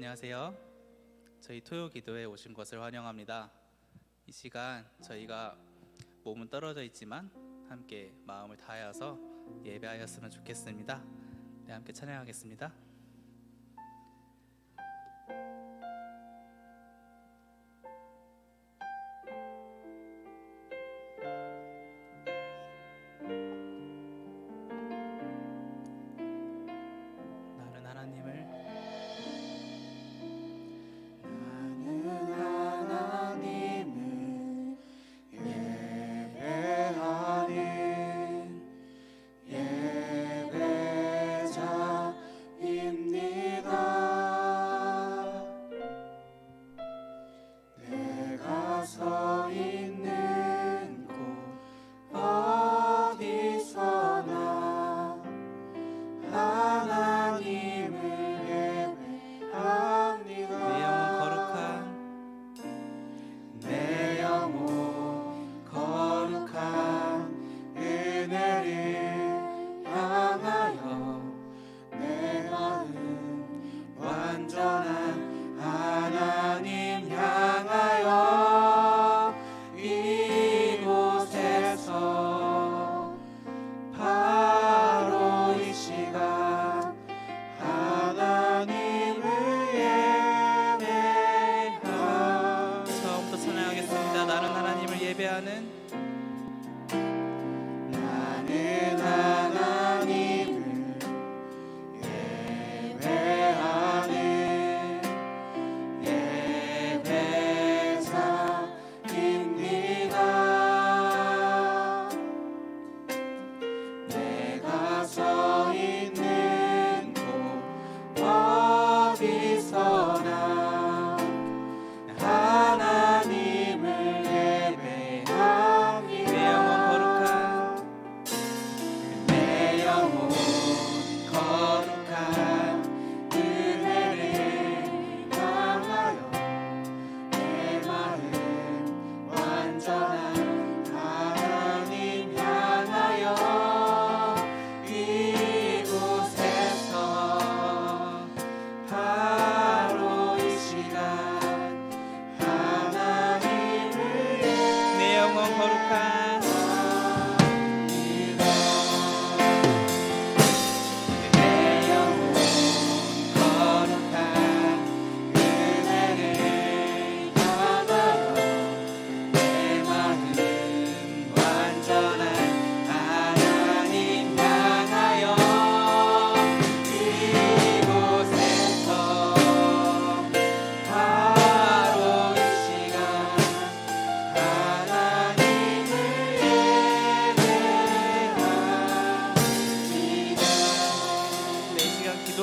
안녕하세요. 저희 토요 기도에 오신 것을 환영합니다. 이 시간 저희가 몸은 떨어져 있지만 함께 마음을 다하여서 예배하였으면 좋겠습니다. 네, 함께 찬양하겠습니다.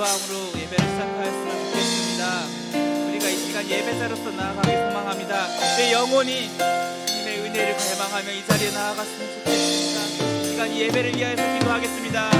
기도함으로 예배를 시작하였으면 좋겠습니다. 우리가 이 시간 예배자로서 나아가기 소망합니다. 내 영혼이 주님의 은혜를 갈망하며 이 자리에 나아갔으면 좋겠습니다. 이 시간 예배를 위하여서 기도하겠습니다.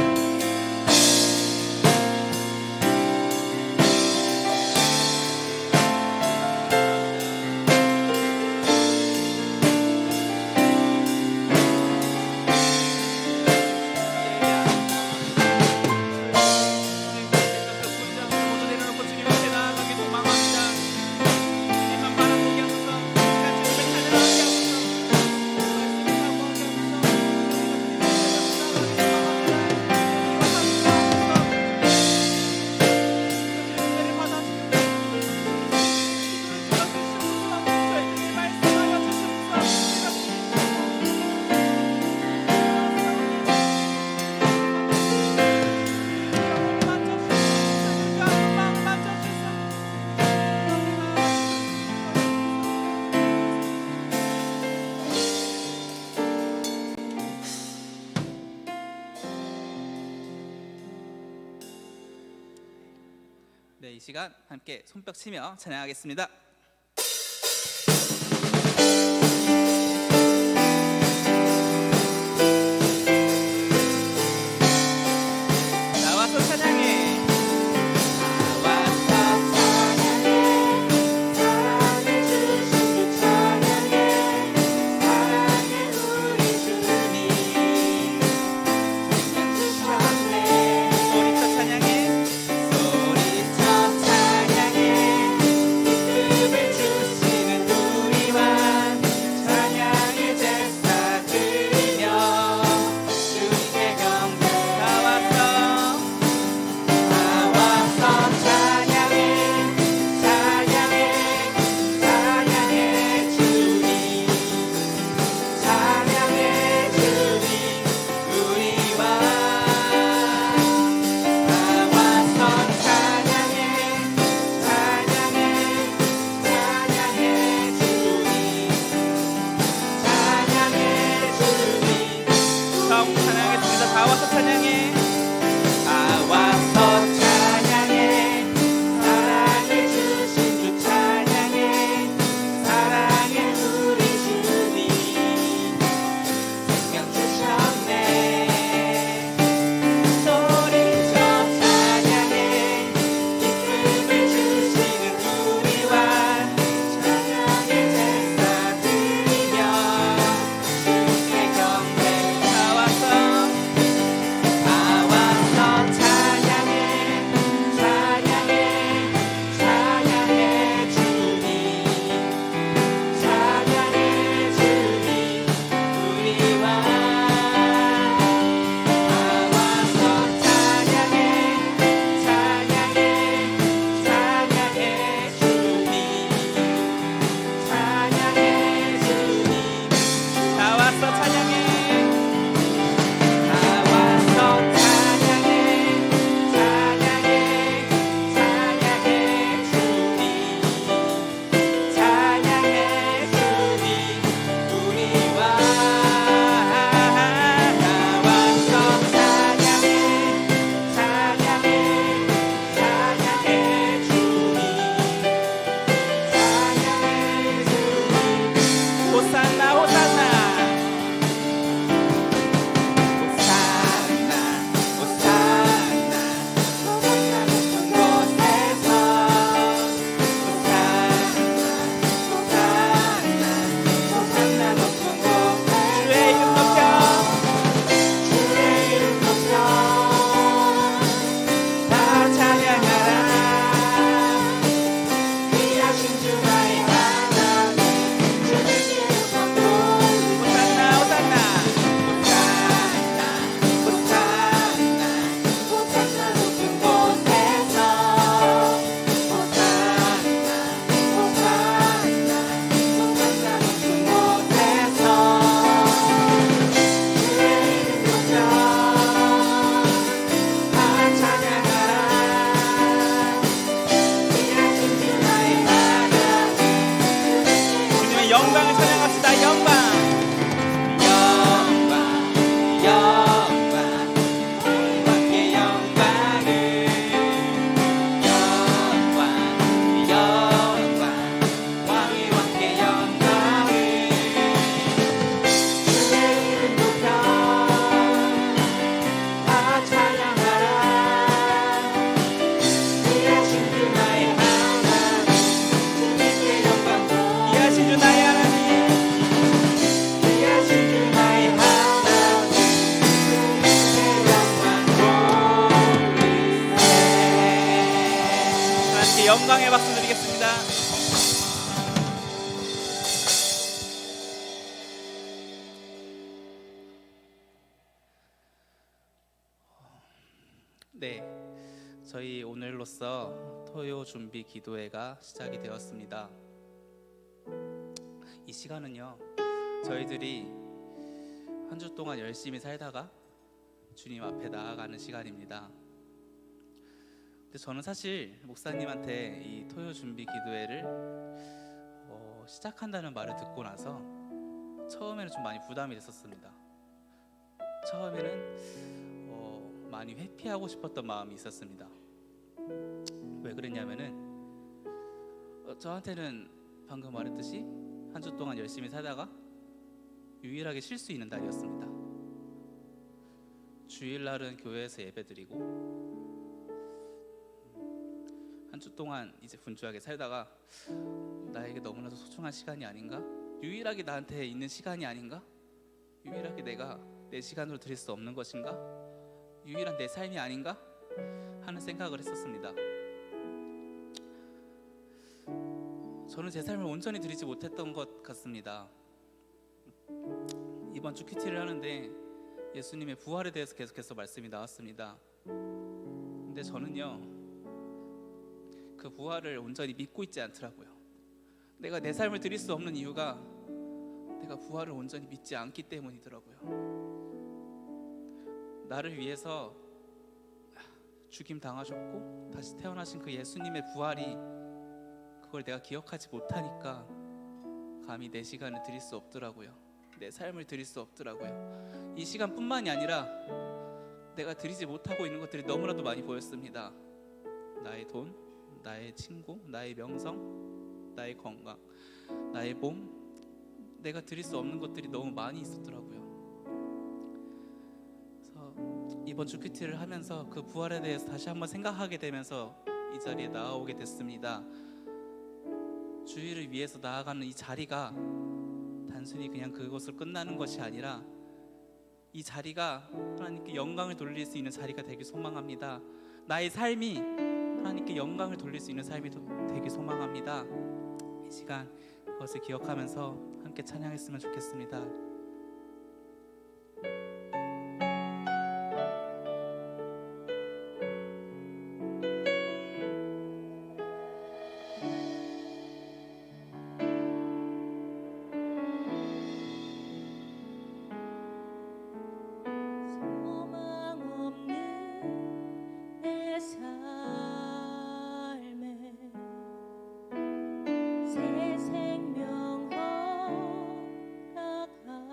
네, 이 시간 함께 손뼉 치며 찬양하겠습니다. 나와서 찬양해. 소리쳐 찬양해. 다 와서 찬양해. 다 와서 찬양해. 사랑해 주신 주 찬양해. 사랑해 우리 주님 생명 주셨네. 소리쳐 찬양해. 기쁨을 주시는 우리와 찬양의 제사 드리며 주께 경배. 다 와서 찬양해. 찬양해. 찬양해 주님. 찬양해 주님 우리와 다 와서 찬양해. 찬양해. 찬양해 주님. 찬양해 주님 다 와서 찬양해. 다 와서 찬양해. 찬양해. 찬양해 주님. 찬양해 주님 우리와 다 와서 찬양해. 찬양해. 찬양해 주님. 찬양해 주님 호산나 호산나 호산나 호산나 호산나 높은 곳에서 호산나 호산나 높은 곳에 주의 이름 높여. 주의 이름 높여. 다 찬양하라. 귀하신 주 나의 하나님 주님께 높고 호산나 호산나 호산나 호산나 호산나 높은 곳에서 호산나 호산나 호산나 높은 곳에서 주의 이름 높여. 다 찬양하라. 귀하신 주 나의 하나님 주님의 영광을 찬양합시다. 영광 영광 영광 왕의 영광을 영광 영광 왕의 영광을 주의 이름 높여. 다 찬양하라. 귀하신 주 나의 하나님 주님께 영광. 귀하신 주 나의 하나님. 귀하신 주 나의 하나님 주님께 영광 돌리세. 하나님께 영광의 박수 드리겠습니다. 네, 저희 오늘로써 토요 준비 기도회가 시작이 되었습니다. 이 시간은요, 저희들이 한 주 동안 열심히 살다가 주님 앞에 나아가는 시간입니다. 근데 저는 사실 목사님한테 이 토요 준비 기도회를 시작한다는 말을 듣고 나서 처음에는 좀 많이 부담이 됐었습니다. 처음에는 많이 회피하고 싶었던 마음이 있었습니다. 왜 그랬냐면은 저한테는 방금 말했듯이 한 주 동안 열심히 살다가 유일하게 쉴 수 있는 날이었습니다. 주일날은 교회에서 예배드리고 한 주 동안 이제 분주하게 살다가 나에게 너무나도 소중한 시간이 아닌가? 유일하게 나한테 있는 시간이 아닌가? 유일하게 내가 내 시간으로 드릴 수 없는 것인가? 유일한 내 삶이 아닌가? 하는 생각을 했었습니다. 저는 제 삶을 온전히 드리지 못했던 것 같습니다. 이번 주 큐티를 하는데 예수님의 부활에 대해서 계속해서 말씀이 나왔습니다. 근데 저는요, 그 부활을 온전히 믿고 있지 않더라고요. 내가 내 삶을 드릴 수 없는 이유가 내가 부활을 온전히 믿지 않기 때문이더라고요. 나를 위해서 죽임 당하셨고 다시 태어나신 그 예수님의 부활이, 그걸 내가 기억하지 못하니까 감히 내 시간을 드릴 수 없더라고요. 내 삶을 드릴 수 없더라고요. 이 시간뿐만이 아니라 내가 드리지 못하고 있는 것들이 너무나도 많이 보였습니다. 나의 돈, 나의 친구, 나의 명성, 나의 건강, 나의 몸, 내가 드릴 수 없는 것들이 너무 많이 있었더라고요. 그래서 이번 주 큐티를 하면서 그 부활에 대해서 다시 한번 생각하게 되면서 이 자리에 나아오게 됐습니다. 주일을 위해서 나아가는 이 자리가 단순히 그냥 그것을 끝나는 것이 아니라 이 자리가 하나님께 영광을 돌릴 수 있는 자리가 되길 소망합니다. 나의 삶이 하나님께 영광을 돌릴 수 있는 삶이 되길 소망합니다. 이 시간 그것을 기억하면서 함께 찬양했으면 좋겠습니다. 새 생명 허락하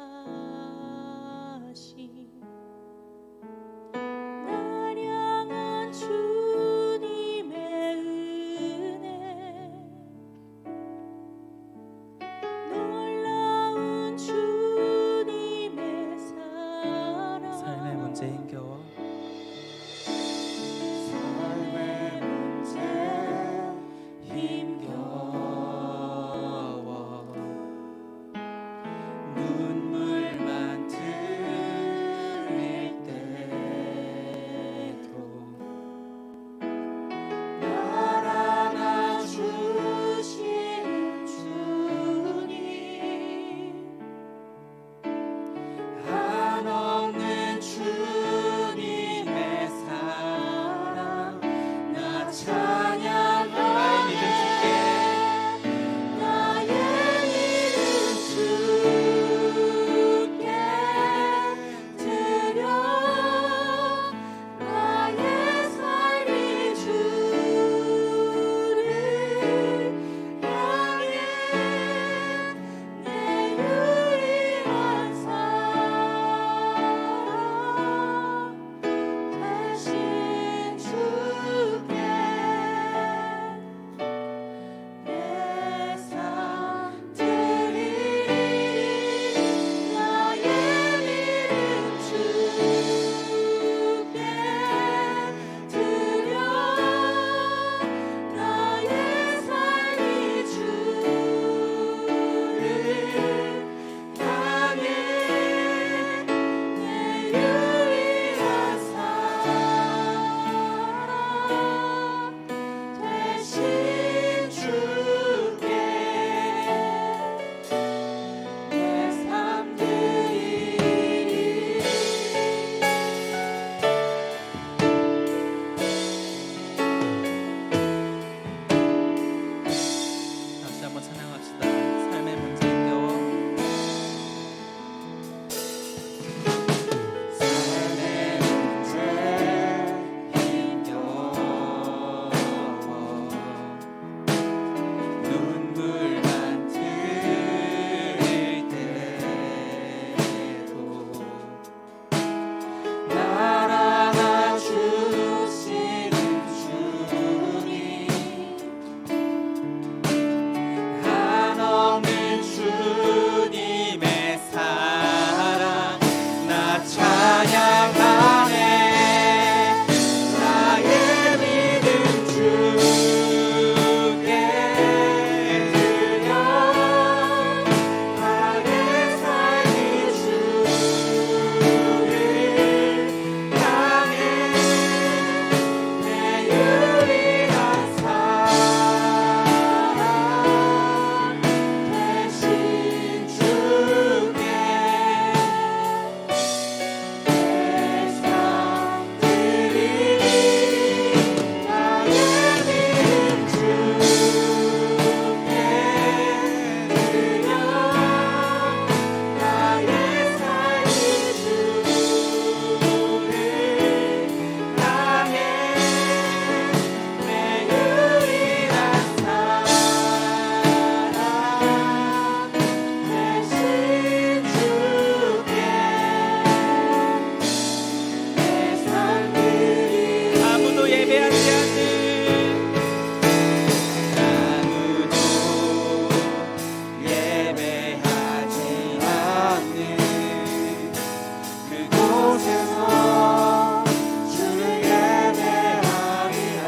그곳에서 주를 예배하리라.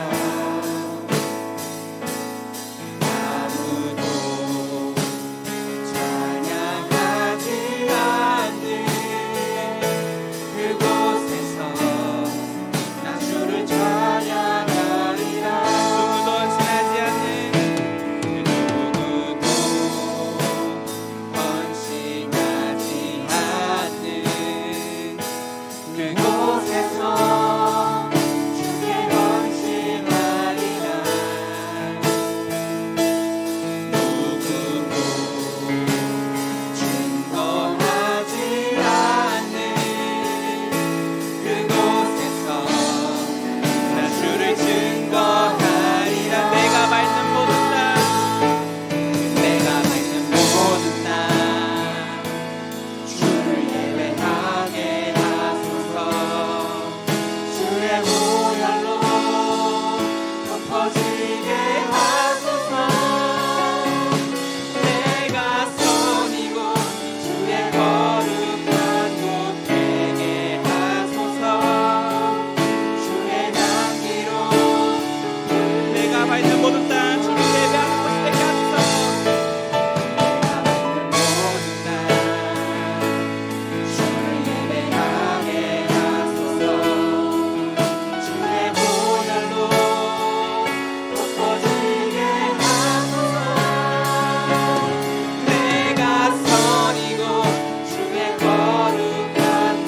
아무도 찬양하지 않는 그곳에서 나 주를 찬양하리라. 누구도 헌신하지 않는 누구도 헌신하지 않는 그곳에서 주께 헌신하리라. 누구도 증거하지 않는 그곳에서 나 주를 증거하리라. 내가 밟는 모든 땅 내가 밟는 모든 땅 주를 예배하게 하소서. 주의 보혈로 덮어지게 하소서. 내가 선이고 주의 거룩한 곳 되게 하소서. 주의 향기로 내가 밟는 모든 땅 주를 예배하는 곳이 되게 하소서. 주를 예배하게 하소서. 주의 보혈로 덮어지게 하소서. 내가 선이고 주의 거룩한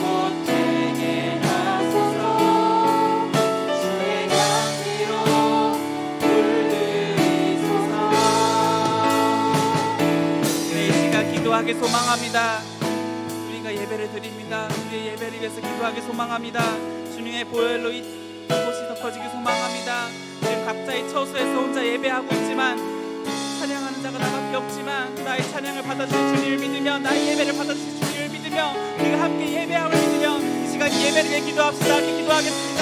곳 되게 하소서. 주의 향기로 물들이소서. 이 시간 기도하게 소망합니다. 우리가 예배를 드립니다. 우리의 예배를 위해서 기도하게 소망합니다. 주님의 보혈로 이곳이 덮어지기 소망합니다. 지금 각자의 처소에서 혼자 예배하고 있지만 찬양하는 자가 나밖에 없지만 나의 찬양을 받아주신 주님을 믿으며 나의 예배를 받아주신 주님을 믿으며 우리가 함께 예배함을 믿으며 이 시간 예배를 위해 기도합시다. 함께 기도하겠습니다.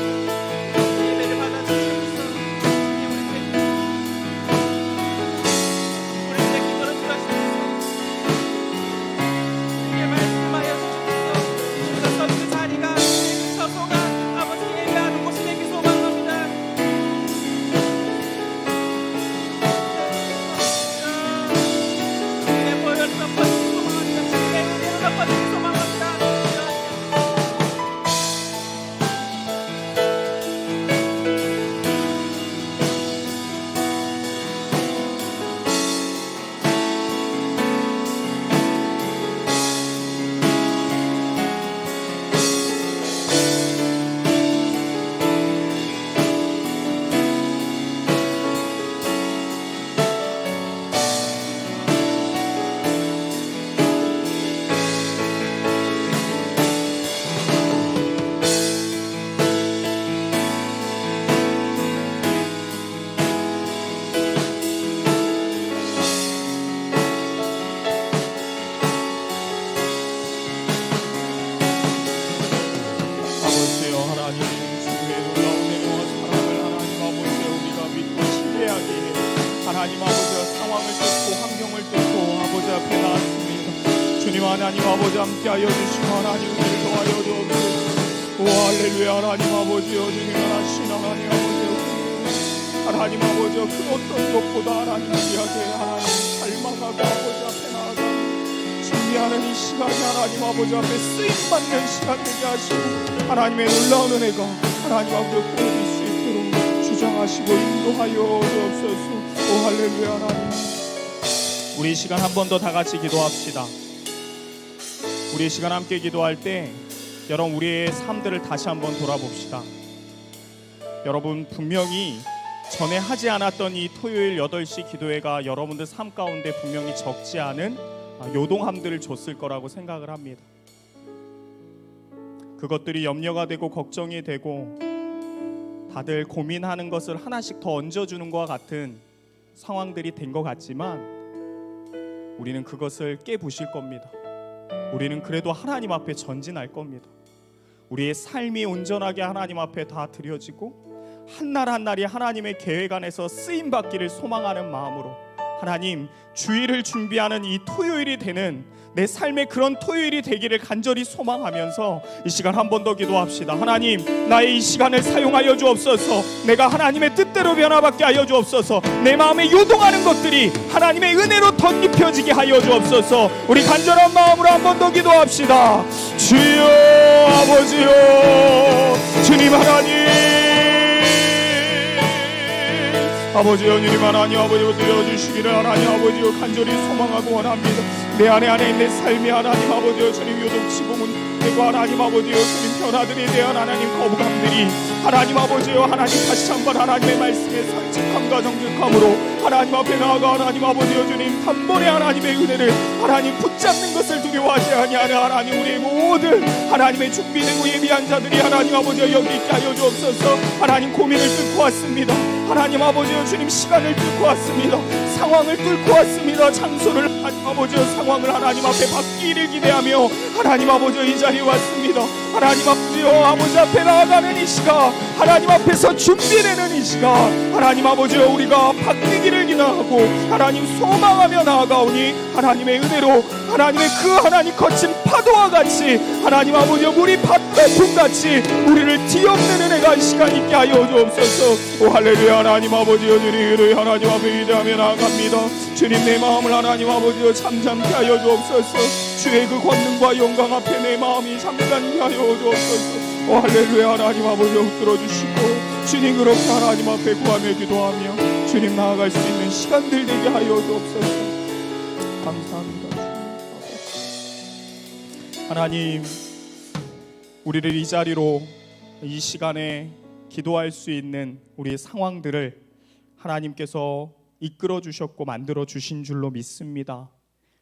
예배를 받아주시옵소서. 주님, 우리 때 기도를 들어주시옵소서. 주님의 말씀하여 주시옵소서. 우리가 선 그 자리가 그 처소가 아버지 예배하는 곳이 되기 소망합니다. 주님의 보혈을 덮어주기 소망합니다. 주님의 은혜를 덮어주기 소망합니다. 아버지여 하나님, 주의 놀라운 은혜와 사랑을 하나님 아버지여 우리가 믿고 신뢰하게 하나님 아버지여 상황을 뚫고 환경을 뚫고 아버지 앞에 나왔습니다. 주님 하나님 아버지 함께하여 주시고 하나님 우리를 도와여 주옵소서. 오 할렐루야. 하나님 아버지여 주님 하나신 하나님 아버지여 하나님 아버지여 그 어떤 것보다 하나님 우리에게 하나님 닮아가고 아버지 앞에 나아가 준비하는 이 시간이 하나님 아버지 앞에 쓰임받는 시간 되게 하시고 하나님의 놀라운 은혜가 하나님 아버지 보일 수 있도록 주장하시고 인도하여 주옵소서. 오 할렐루야. 하나님 우리 이 시간 한 번 더 다 같이 기도합시다. 우리 이 시간 함께 기도할 때 여러분 우리의 삶들을 다시 한번 돌아봅시다. 여러분 분명히 전에 하지 않았던 이 토요일 8시 기도회가 여러분들 삶 가운데 분명히 적지 않은 요동함들을 줬을 거라고 생각을 합니다. 그것들이 염려가 되고 걱정이 되고 다들 고민하는 것을 하나씩 더 얹어주는 것과 같은 상황들이 된 것 같지만 우리는 그것을 깨부실 겁니다. 우리는 그래도 하나님 앞에 전진할 겁니다. 우리의 삶이 온전하게 하나님 앞에 다 드려지고 한날 한날이 하나님의 계획 안에서 쓰임 받기를 소망하는 마음으로 하나님, 주일을 준비하는 이 토요일이 되는 내 삶의 그런 토요일이 되기를 간절히 소망하면서 이 시간 한 번 더 기도합시다. 하나님, 나의 이 시간을 사용하여 주옵소서. 내가 하나님의 뜻대로 변화받게 하여 주옵소서. 내 마음에 요동하는 것들이 하나님의 은혜로 덧입혀지게 하여 주옵소서. 우리 간절한 마음으로 한 번 더 기도합시다. 주여, 아버지여, 주님 하나님, 아버지여, 주님 하나님, 아버지여 들려주시기를 하나님 아버지여 간절히 소망하고 원합니다. 내 안에 있는 삶이 하나님 아버지여 주님 요동치고 되고 하나님 아버지여 주님 변화들에 대한 하나님 거부감들이 하나님 아버지여 하나님 다시 한번 하나님의 말씀에 솔직함과 정직함으로 하나님 앞에 나아가 하나님 아버지여 주님 단번에 하나님의 은혜를 하나님 붙잡는 것을 두려워하지 아니하는 하나님 우리의 모든 하나님의 준비되고 예비한 자들이 하나님 아버지여 여기 있게 하여 주옵소서. 하나님 고민을 뚫고 왔습니다. 하나님 아버지여 주님 시간을 뚫고 왔습니다. 상황을 뚫고 왔습니다. 장소를 하나님 아버지여 상황을 하나님 앞에 받기를 기대하며 하나님 아버지여 이 자리에 왔습니다. 하나님 아버지여 아버지 앞에 나아가는 이 시간, 하나님 앞에서 준비되는 이 시간, 하나님 아버지여 우리가 바뀌기를 기대하고 하나님 소망하며 나아가오니 하나님의 은혜로 하나님의 그 하나님 거친 파도와 같이 하나님 아버지여 물이 바다풍같이 우리를 뒤엎는 은혜가 이 시간 있게 하여 주옵소서. 오 할렐루야. 하나님 아버지여 주님 하나님 앞에 기대하며 나아갑니다. 주님 내 마음을 하나님 아버지여 잠잠케 하여 주옵소서. 주의 그 권능과 영광 앞에 내 마음이 잠잠케 하여 주옵소서. 오 할렐루야. 하나님 아버지여 붙들어주시고 주님 그렇게 하나님 앞에 구하며 기도하며 주님 나아갈 수 있는 시간들 되게 하여 주옵소서. 감사합니다. 하나님, 우리를 이 자리로 이 시간에 기도할 수 있는 우리의 상황들을 하나님께서 이끌어 주셨고 만들어 주신 줄로 믿습니다.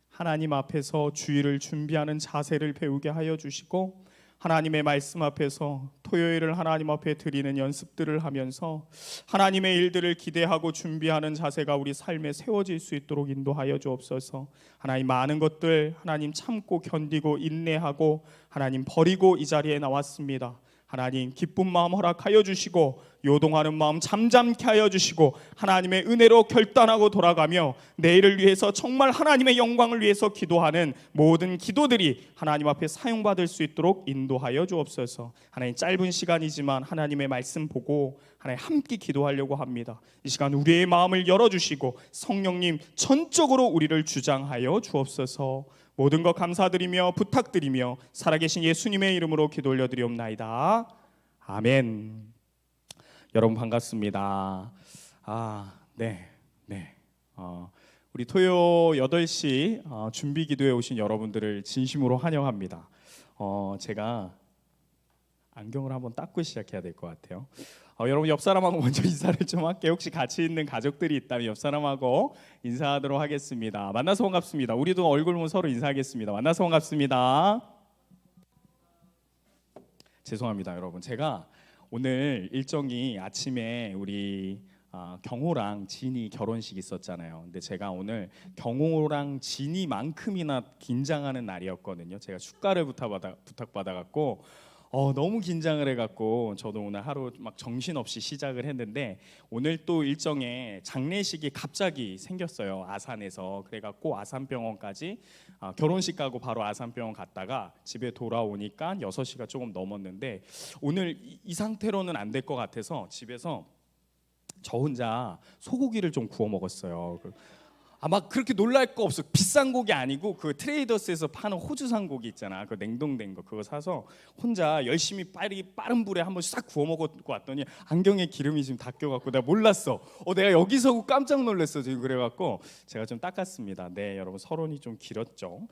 하나님 앞에서 주일을 준비하는 자세를 배우게 하여 주시고 하나님의 말씀 앞에서 토요일을 하나님 앞에 드리는 연습들을 하면서 하나님의 일들을 기대하고 준비하는 자세가 우리 삶에 세워질 수 있도록 인도하여 주옵소서. 하나님 많은 것들 하나님 참고 견디고 인내하고 하나님 버리고 이 자리에 나왔습니다. 하나님 기쁜 마음 허락하여 주시고 요동하는 마음 잠잠케 하여 주시고 하나님의 은혜로 결단하고 돌아가며 내일을 위해서 정말 하나님의 영광을 위해서 기도하는 모든 기도들이 하나님 앞에 사용받을 수 있도록 인도하여 주옵소서. 하나님 짧은 시간이지만 하나님의 말씀 보고 하나님 함께 기도하려고 합니다. 이 시간 우리의 마음을 열어주시고 성령님 전적으로 우리를 주장하여 주옵소서. 모든 것 감사드리며 부탁드리며 살아계신 예수님의 이름으로 기도 올려드리옵나이다. 아멘. 여러분 반갑습니다. 네. 우리 토요 8시 준비 기도에 오신 여러분들을 진심으로 환영합니다. 제가 안경을 한번 닦고 시작해야 될 것 같아요. 여러분 옆 사람하고 먼저 인사를 좀 할게요. 혹시 같이 있는 가족들이 있다면 옆 사람하고 인사하도록 하겠습니다. 만나서 반갑습니다. 우리도 얼굴 보면 서로 인사하겠습니다. 만나서 반갑습니다. 죄송합니다, 여러분. 제가 오늘 일정이 아침에 우리 경호랑 진이 결혼식 있었잖아요. 근데 제가 오늘 경호랑 진이만큼이나 긴장하는 날이었거든요. 제가 축가를 부탁받아갖고 너무 긴장을 해갖고 저도 오늘 하루 막 정신없이 시작을 했는데 오늘 또 일정에 장례식이 갑자기 생겼어요. 아산에서. 그래갖고 아산병원까지 결혼식 가고 바로 아산병원 갔다가 집에 돌아오니까 6시가 조금 넘었는데 오늘 이 상태로는 안 될 것 같아서 집에서 저 혼자 소고기를 좀 구워 먹었어요. 막 그렇게 놀랄 거 없어. 비싼 고기 아니고 그 트레이더스에서 파는 호주산 고기 있잖아. 그 냉동된 거 그거 사서 혼자 열심히 빠른 불에 한번 싹 구워 먹고 왔더니 안경에 기름이 지금 다 껴갖고 내가 몰랐어. 내가 여기서 깜짝 놀랐어 지금. 그래갖고 제가 좀 닦았습니다. 네, 여러분 서론이 좀 길었죠.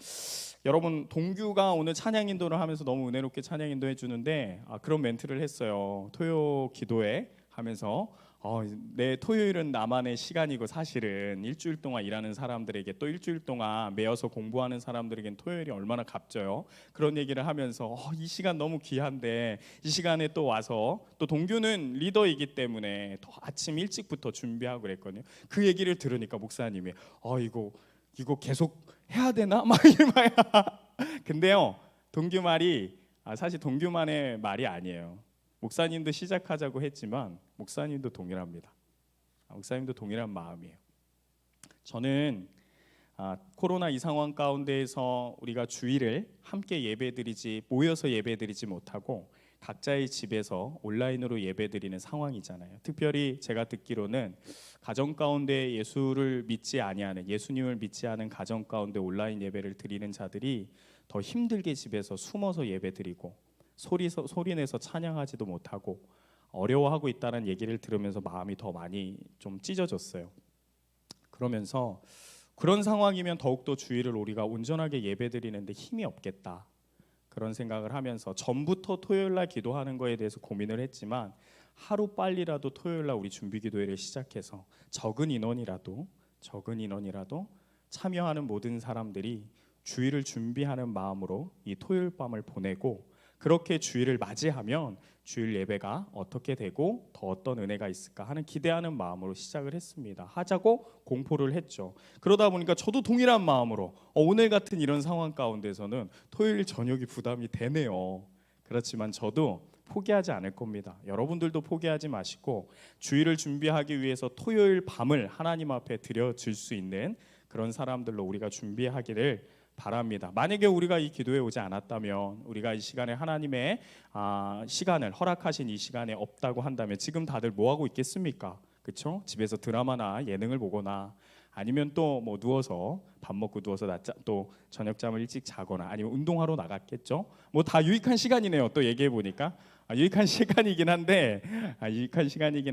여러분 동규가 오늘 찬양 인도를 하면서 너무 은혜롭게 찬양 인도 해주는데 그런 멘트를 했어요. 토요 기도회 하면서 내 토요일은 나만의 시간이고 사실은 일주일 동안 일하는 사람들에게 또 일주일 동안 매여서 공부하는 사람들에겐 토요일이 얼마나 값져요. 그런 얘기를 하면서 이 시간 너무 귀한데 이 시간에 또 와서 또 동규는 리더이기 때문에 더 아침 일찍부터 준비하고 그랬거든요. 그 얘기를 들으니까 목사님이 이거 계속 해야 되나? 막 이러면 근데요 동규 말이 사실 동규만의 말이 아니에요. 목사님도 시작하자고 했지만 목사님도 동일합니다. 목사님도 동일한 마음이에요. 저는 코로나 이 상황 가운데에서 우리가 주일을 함께 예배드리지 모여서 예배드리지 못하고 각자의 집에서 온라인으로 예배드리는 상황이잖아요. 특별히 제가 듣기로는 가정 가운데 예수를 믿지 아니하는 예수님을 믿지 않은 가정 가운데 온라인 예배를 드리는 자들이 더 힘들게 집에서 숨어서 예배드리고 소리내서 찬양하지도 못하고 어려워하고 있다는 얘기를 들으면서 마음이 더 많이 좀 찢어졌어요. 그러면서 그런 상황이면 더욱더 주일을 우리가 온전하게 예배드리는데 힘이 없겠다, 그런 생각을 하면서 전부터 토요일날 기도하는 거에 대해서 고민을 했지만 하루 빨리라도 토요일날 우리 준비기도회를 시작해서 적은 인원이라도 참여하는 모든 사람들이 주일을 준비하는 마음으로 이 토요일 밤을 보내고, 그렇게 주일을 맞이하면 주일 예배가 어떻게 되고 더 어떤 은혜가 있을까 하는 기대하는 마음으로 시작을 했습니다. 하자고 공포를 했죠. 그러다 보니까 저도 동일한 마음으로 오늘 같은 이런 상황 가운데서는 토요일 저녁이 부담이 되네요. 그렇지만 저도 포기하지 않을 겁니다. 여러분들도 포기하지 마시고 주일을 준비하기 위해서 토요일 밤을 하나님 앞에 드려질 수 있는 그런 사람들로 우리가 준비하기를 바랍니다. 만약에 우리가 이 기도에 오지 않았다면, 우리가 이 시간에 하나님의 시간을 허락하신 이 시간에 없다고 한다면 지금 다들 뭐 하고 있겠습니까? 그렇죠? 집에서 드라마나 예능을 보거나 아니면 또 뭐 누워서 밥 먹고 누워서 또 저녁잠을 일찍 자거나 아니면 운동하러 나갔겠죠? 뭐 다 유익한 시간이네요. 또 얘기해 보니까 유익한 시간이긴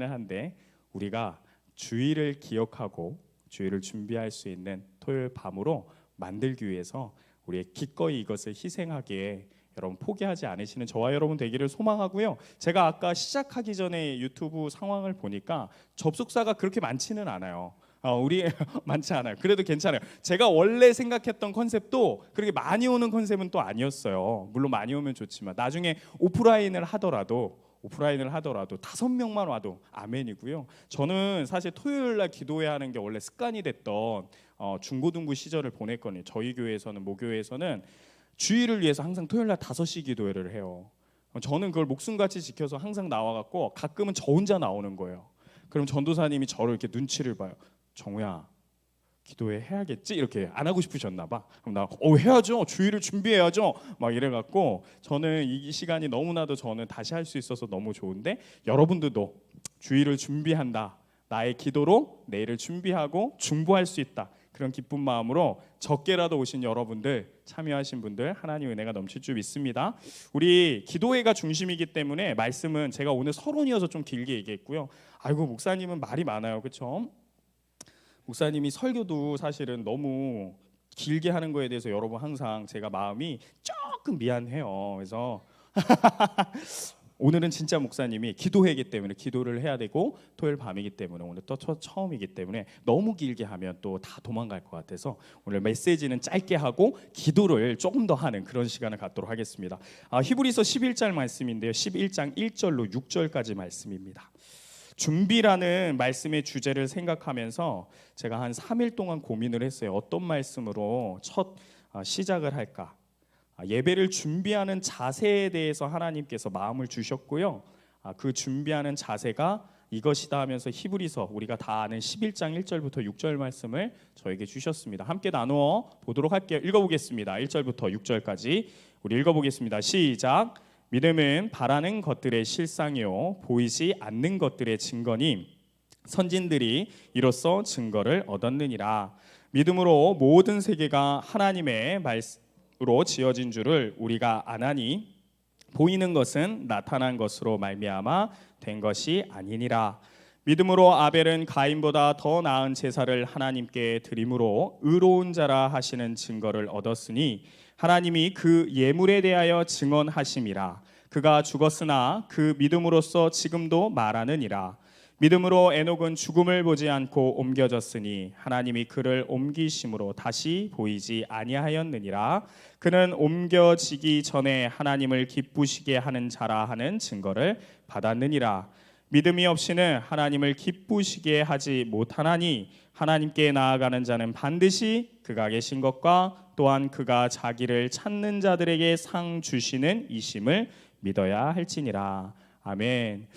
한데 우리가 주일을 기억하고 주일을 준비할 수 있는 토요일 밤으로 만들기 위해서 우리의 기꺼이 이것을 희생하기에 여러분 포기하지 않으시는 저와 여러분 되기를 소망하고요. 제가 아까 시작하기 전에 유튜브 상황을 보니까 접속사가 그렇게 많지는 않아요. 우리 많지 않아요. 그래도 괜찮아요. 제가 원래 생각했던 컨셉도 그렇게 많이 오는 컨셉은 또 아니었어요. 물론 많이 오면 좋지만 나중에 오프라인을 하더라도 5명만 와도 아멘이고요. 저는 사실 토요일 날 기도회 하는 게 원래 습관이 됐던 중고등부 시절을 보냈거든요. 저희 교회에서는 모교회에서는 주일을 위해서 항상 토요일 날 5시 기도회를 해요. 저는 그걸 목숨같이 지켜서 항상 나와갖고 가끔은 저 혼자 나오는 거예요. 그럼 전도사님이 저를 이렇게 눈치를 봐요. 정우야, 기도회 해야겠지? 이렇게 안 하고 싶으셨나 봐. 그럼 나 해야죠. 주일을 준비해야죠. 막 이래갖고 저는 이 시간이 너무나도 저는 다시 할 수 있어서 너무 좋은데, 여러분들도 주일을 준비한다, 나의 기도로 내일을 준비하고 중보할 수 있다, 그런 기쁜 마음으로 적게라도 오신 여러분들, 참여하신 분들 하나님 은혜가 넘칠 줄 믿습니다. 우리 기도회가 중심이기 때문에 말씀은 제가 오늘 서론이어서 좀 길게 얘기했고요. 아이고 목사님은 말이 많아요, 그렇죠? 목사님이 설교도 사실은 너무 길게 하는 거에 대해서 여러분 항상 제가 마음이 조금 미안해요. 그래서 오늘은 진짜 목사님이 기도회이기 때문에 기도를 해야 되고 토요일 밤이기 때문에 오늘 또 처음이기 때문에 너무 길게 하면 또 다 도망갈 것 같아서 오늘 메시지는 짧게 하고 기도를 조금 더 하는 그런 시간을 갖도록 하겠습니다. 히브리서 11장 말씀인데요. 11장 1절로 6절까지 말씀입니다. 준비라는 말씀의 주제를 생각하면서 제가 한 3일 동안 고민을 했어요. 어떤 말씀으로 첫 시작을 할까? 예배를 준비하는 자세에 대해서 하나님께서 마음을 주셨고요. 그 준비하는 자세가 이것이다 하면서 히브리서 우리가 다 아는 11장 1절부터 6절 말씀을 저에게 주셨습니다. 함께 나누어 보도록 할게요. 읽어보겠습니다. 1절부터 6절까지 우리 읽어보겠습니다. 시작. 믿음은 바라는 것들의 실상이요 보이지 않는 것들의 증거니 선진들이 이로써 증거를 얻었느니라. 믿음으로 모든 세계가 하나님의 말씀으로 지어진 줄을 우리가 아나니 보이는 것은 나타난 것으로 말미암아 된 것이 아니니라. 믿음으로 아벨은 가인보다 더 나은 제사를 하나님께 드림으로 의로운 자라 하시는 증거를 얻었으니 하나님이 그 예물에 대하여 증언하심이라. 그가 죽었으나 그 믿음으로써 지금도 말하느니라. 믿음으로 에녹은 죽음을 보지 않고 옮겨졌으니 하나님이 그를 옮기심으로 다시 보이지 아니하였느니라. 그는 옮겨지기 전에 하나님을 기쁘시게 하는 자라 하는 증거를 받았느니라. 믿음이 없이는 하나님을 기쁘시게 하지 못하나니 하나님께 나아가는 자는 반드시 그가 계신 것과 또한 그가 자기를 찾는 자들에게 상 주시는 이심을 믿어야 할지니라. 아멘.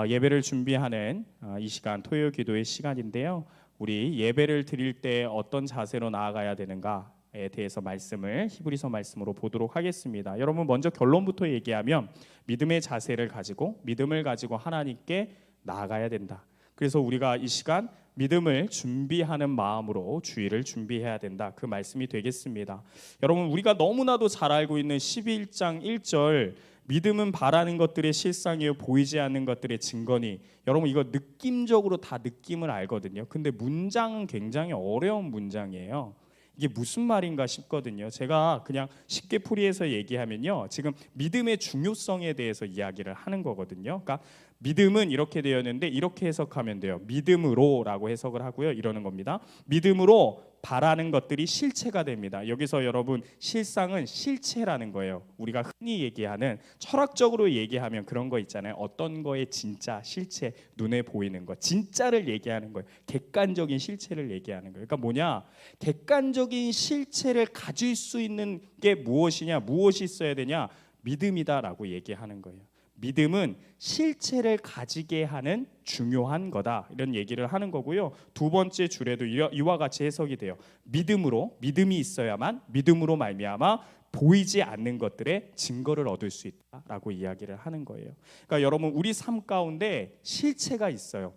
예배를 준비하는 이 시간 토요 기도의 시간인데요. 우리 예배를 드릴 때 어떤 자세로 나아가야 되는가에 대해서 말씀을 히브리서 말씀으로 보도록 하겠습니다. 여러분 먼저 결론부터 얘기하면 믿음의 자세를 가지고 믿음을 가지고 하나님께 나아가야 된다. 그래서 우리가 이 시간 믿음을 준비하는 마음으로 주일을 준비해야 된다. 그 말씀이 되겠습니다. 여러분 우리가 너무나도 잘 알고 있는 11장 1절 믿음은 바라는 것들의 실상이요 보이지 않는 것들의 증거니. 여러분 이거 느낌적으로 다 느낌을 알거든요. 근데 문장은 굉장히 어려운 문장이에요. 이게 무슨 말인가 싶거든요. 제가 그냥 쉽게 풀이해서 얘기하면요, 지금 믿음의 중요성에 대해서 이야기를 하는 거거든요. 그러니까 믿음은 이렇게 되었는데 이렇게 해석하면 돼요. 믿음으로라고 해석을 하고요. 이러는 겁니다. 믿음으로 바라는 것들이 실체가 됩니다. 여기서 여러분 실상은 실체라는 거예요. 우리가 흔히 얘기하는, 철학적으로 얘기하면 그런 거 있잖아요. 어떤 거의 진짜 실체, 눈에 보이는 거, 진짜를 얘기하는 거예요. 객관적인 실체를 얘기하는 거예요. 그러니까 뭐냐, 객관적인 실체를 가질 수 있는 게 무엇이냐, 무엇이 있어야 되냐, 믿음이다라고 얘기하는 거예요. 믿음은 실체를 가지게 하는 중요한 거다, 이런 얘기를 하는 거고요. 두 번째 줄에도 이와 같이 해석이 돼요. 믿음으로, 믿음이 있어야만, 믿음으로 말미암아 보이지 않는 것들의 증거를 얻을 수 있다라고 이야기를 하는 거예요. 그러니까 여러분 우리 삶 가운데 실체가 있어요.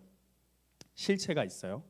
실체가 있어요.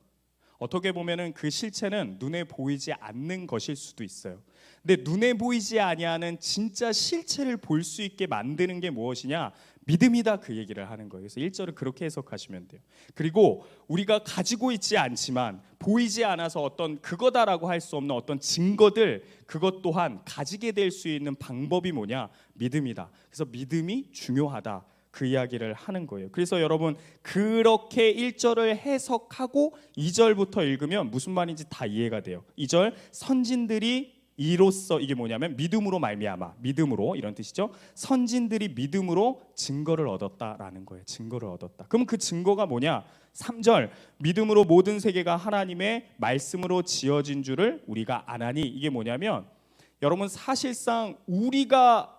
어떻게 보면은 그 실체는 눈에 보이지 않는 것일 수도 있어요. 근데 눈에 보이지 아니하는 진짜 실체를 볼 수 있게 만드는 게 무엇이냐? 믿음이다, 그 얘기를 하는 거예요. 그래서 1절을 그렇게 해석하시면 돼요. 그리고 우리가 가지고 있지 않지만 보이지 않아서 어떤 그거다라고 할 수 없는 어떤 증거들, 그것 또한 가지게 될 수 있는 방법이 뭐냐? 믿음이다. 그래서 믿음이 중요하다, 그 이야기를 하는 거예요. 그래서 여러분 그렇게 1절을 해석하고 2절부터 읽으면 무슨 말인지 다 이해가 돼요. 2절 선진들이 이로써, 이게 뭐냐면 믿음으로 말미암아, 믿음으로, 이런 뜻이죠. 선진들이 믿음으로 증거를 얻었다라는 거예요. 증거를 얻었다. 그럼 그 증거가 뭐냐? 3절 믿음으로 모든 세계가 하나님의 말씀으로 지어진 줄을 우리가 아나니. 이게 뭐냐면 여러분 사실상 우리가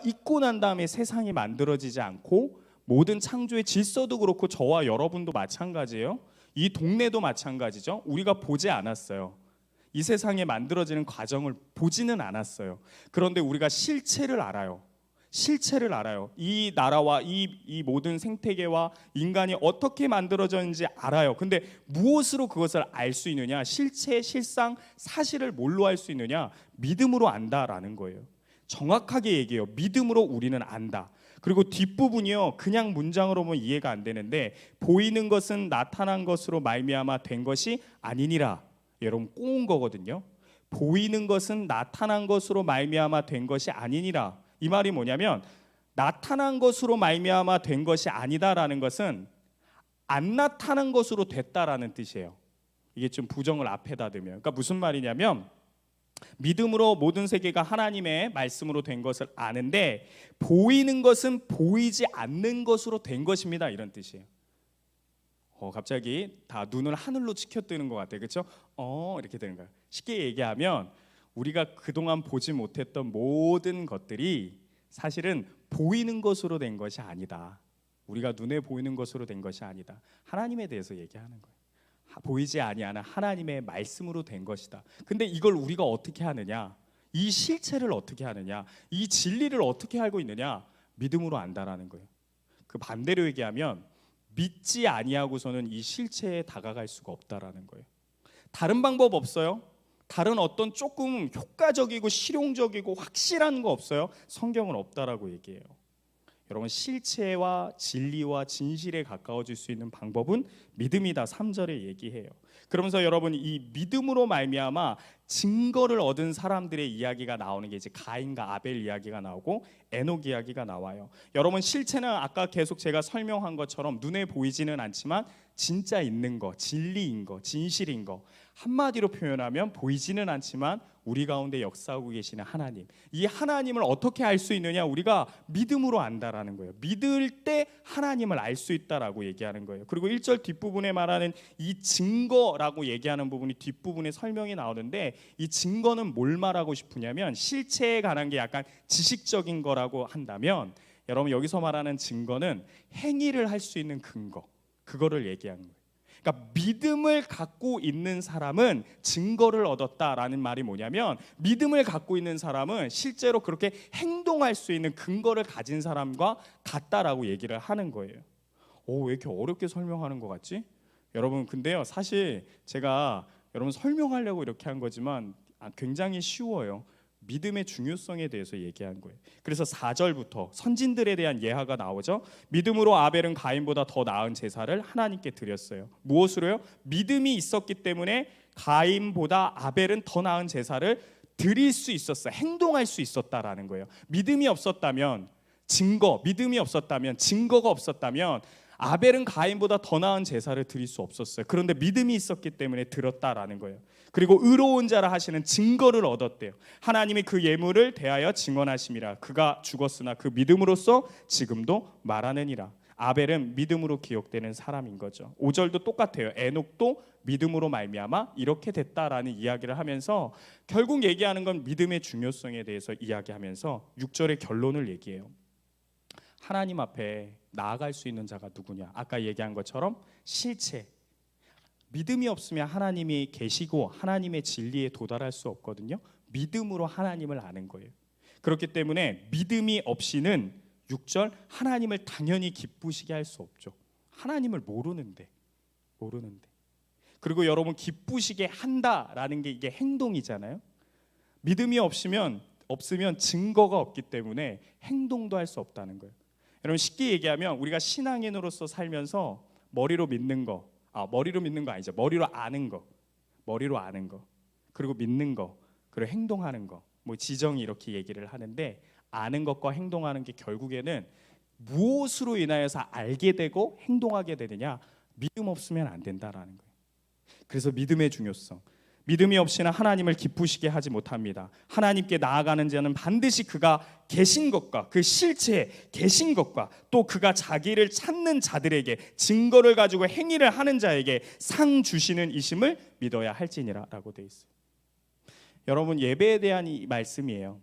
있고 난 다음에 세상이 만들어지지 않고 모든 창조의 질서도 그렇고 저와 여러분도 마찬가지예요. 이 동네도 마찬가지죠. 우리가 보지 않았어요. 이 세상에 만들어지는 과정을 보지는 않았어요. 그런데 우리가 실체를 알아요. 실체를 알아요. 이 나라와 이 모든 생태계와 인간이 어떻게 만들어졌는지 알아요. 근데 무엇으로 그것을 알 수 있느냐? 실체, 실상, 사실을 뭘로 알 수 있느냐? 믿음으로 안다라는 거예요. 정확하게 얘기해요. 믿음으로 우리는 안다. 그리고 뒷부분이요, 그냥 문장으로 보면 이해가 안 되는데 보이는 것은 나타난 것으로 말미암아 된 것이 아니니라. 여러분 꼬운 거거든요. 보이는 것은 나타난 것으로 말미암아 된 것이 아니니라. 이 말이 뭐냐면 나타난 것으로 말미암아 된 것이 아니다라는 것은 안 나타난 것으로 됐다라는 뜻이에요. 이게 좀 부정을 앞에다 두면, 그러니까 무슨 말이냐면 믿음으로 모든 세계가 하나님의 말씀으로 된 것을 아는데 보이는 것은 보이지 않는 것으로 된 것입니다, 이런 뜻이에요. 갑자기 다 눈을 하늘로 치켜뜨는 것 같아요. 그렇죠? 이렇게 되는 거예요. 쉽게 얘기하면 우리가 그동안 보지 못했던 모든 것들이 사실은 보이는 것으로 된 것이 아니다. 우리가 눈에 보이는 것으로 된 것이 아니다. 하나님에 대해서 얘기하는 거예요. 보이지 아니하는 하나님의 말씀으로 된 것이다. 근데 이걸 우리가 어떻게 하느냐? 이 실체를 어떻게 하느냐? 이 진리를 어떻게 알고 있느냐? 믿음으로 안다라는 거예요. 그 반대로 얘기하면 믿지 아니하고서는 이 실체에 다가갈 수가 없다라는 거예요. 다른 방법 없어요? 다른 어떤 조금 효과적이고 실용적이고 확실한 거 없어요? 성경은 없다라고 얘기해요. 여러분 실체와 진리와 진실에 가까워질 수 있는 방법은 믿음이다, 3절에 얘기해요. 그러면서 여러분 이 믿음으로 말미암아 증거를 얻은 사람들의 이야기가 나오는 게 이제 가인과 아벨 이야기가 나오고 에녹 이야기가 나와요. 여러분 실체는 아까 계속 제가 설명한 것처럼 눈에 보이지는 않지만 진짜 있는 거, 진리인 거, 진실인 거, 한마디로 표현하면 보이지는 않지만 우리 가운데 역사하고 계시는 하나님, 이 하나님을 어떻게 알 수 있느냐? 우리가 믿음으로 안다라는 거예요. 믿을 때 하나님을 알 수 있다라고 얘기하는 거예요. 그리고 1절 뒷부분에 말하는 이 증거라고 얘기하는 부분이 뒷부분에 설명이 나오는데 이 증거는 뭘 말하고 싶으냐면 실체에 관한 게 약간 지식적인 거라고 한다면 여러분 여기서 말하는 증거는 행위를 할 수 있는 근거, 그거를 얘기하는 거예요. 그러니까 믿음을 갖고 있는 사람은 증거를 얻었다라는 말이 뭐냐면, 믿음을 갖고 있는 사람은 실제로 그렇게 행동할 수 있는 근거를 가진 사람과 같다라고 얘기를 하는 거예요. 왜 이렇게 어렵게 설명하는 것 같지? 여러분 근데요, 사실 제가 여러분 설명하려고 이렇게 한 거지만 굉장히 쉬워요. 믿음의 중요성에 대해서 얘기한 거예요. 그래서 4절부터 선진들에 대한 예화가 나오죠. 믿음으로 아벨은 가인보다 더 나은 제사를 하나님께 드렸어요. 무엇으로요? 믿음이 있었기 때문에 가인보다 아벨은 더 나은 제사를 드릴 수 있었어요. 행동할 수 있었다라는 거예요. 믿음이 없었다면 믿음이 없었다면, 증거가 없었다면 아벨은 가인보다 더 나은 제사를 드릴 수 없었어요. 그런데 믿음이 있었기 때문에 드렸다라는 거예요. 그리고 의로운 자라 하시는 증거를 얻었대요. 하나님이 그 예물을 대하여 증언하심이라. 그가 죽었으나 그 믿음으로써 지금도 말하느니라. 아벨은 믿음으로 기억되는 사람인 거죠. 5절도 똑같아요. 에녹도 믿음으로 말미암아 이렇게 됐다라는 이야기를 하면서 결국 얘기하는 건 믿음의 중요성에 대해서 이야기하면서 6절의 결론을 얘기해요. 하나님 앞에 나아갈 수 있는 자가 누구냐? 아까 얘기한 것처럼 실체. 믿음이 없으면 하나님이 계시고 하나님의 진리에 도달할 수 없거든요. 믿음으로 하나님을 아는 거예요. 그렇기 때문에 믿음이 없이는 6절 하나님을 당연히 기쁘시게 할 수 없죠. 하나님을 모르는데. 그리고 여러분 기쁘시게 한다라는 게 이게 행동이잖아요. 믿음이 없으면 증거가 없기 때문에 행동도 할 수 없다는 거예요. 여러분 쉽게 얘기하면 우리가 신앙인으로서 살면서 머리로 믿는 거 아니죠. 머리로 아는 거, 그리고 믿는 거, 그리고 행동하는 거, 뭐 지정이 이렇게 얘기를 하는데, 아는 것과 행동하는 게 결국에는 무엇으로 인하여서 알게 되고 행동하게 되느냐? 믿음 없으면 안 된다라는 거예요. 그래서 믿음의 중요성. 믿음이 없이는 하나님을 기쁘시게 하지 못합니다. 하나님께 나아가는 자는 반드시 그가 계신 것과 그 실체에 계신 것과 또 그가 자기를 찾는 자들에게 증거를 가지고 행위를 하는 자에게 상 주시는 이심을 믿어야 할지니라 라고 되어 있어요. 여러분 예배에 대한 이 말씀이에요.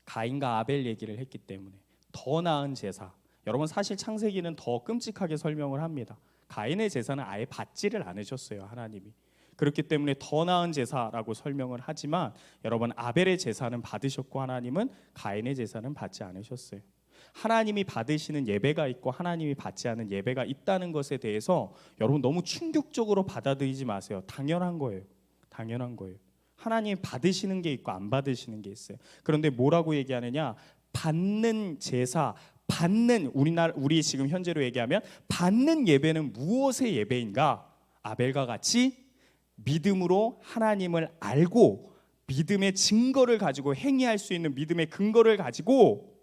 가인과 아벨 얘기를 했기 때문에 더 나은 제사. 여러분 사실 창세기는 더 끔찍하게 설명을 합니다. 가인의 제사는 아예 받지를 않으셨어요, 하나님이. 그렇기 때문에 더 나은 제사라고 설명을 하지만 여러분 아벨의 제사는 받으셨고 하나님은 가인의 제사는 받지 않으셨어요. 하나님이 받으시는 예배가 있고 하나님이 받지 않은 예배가 있다는 것에 대해서 여러분 너무 충격적으로 받아들이지 마세요. 당연한 거예요. 하나님이 받으시는 게 있고 안 받으시는 게 있어요. 그런데 뭐라고 얘기하느냐? 받는 제사, 우리 지금 현재로 얘기하면 받는 예배는 무엇의 예배인가? 아벨과 같이 믿음으로 하나님을 알고 믿음의 증거를 가지고 행위할 수 있는 믿음의 근거를 가지고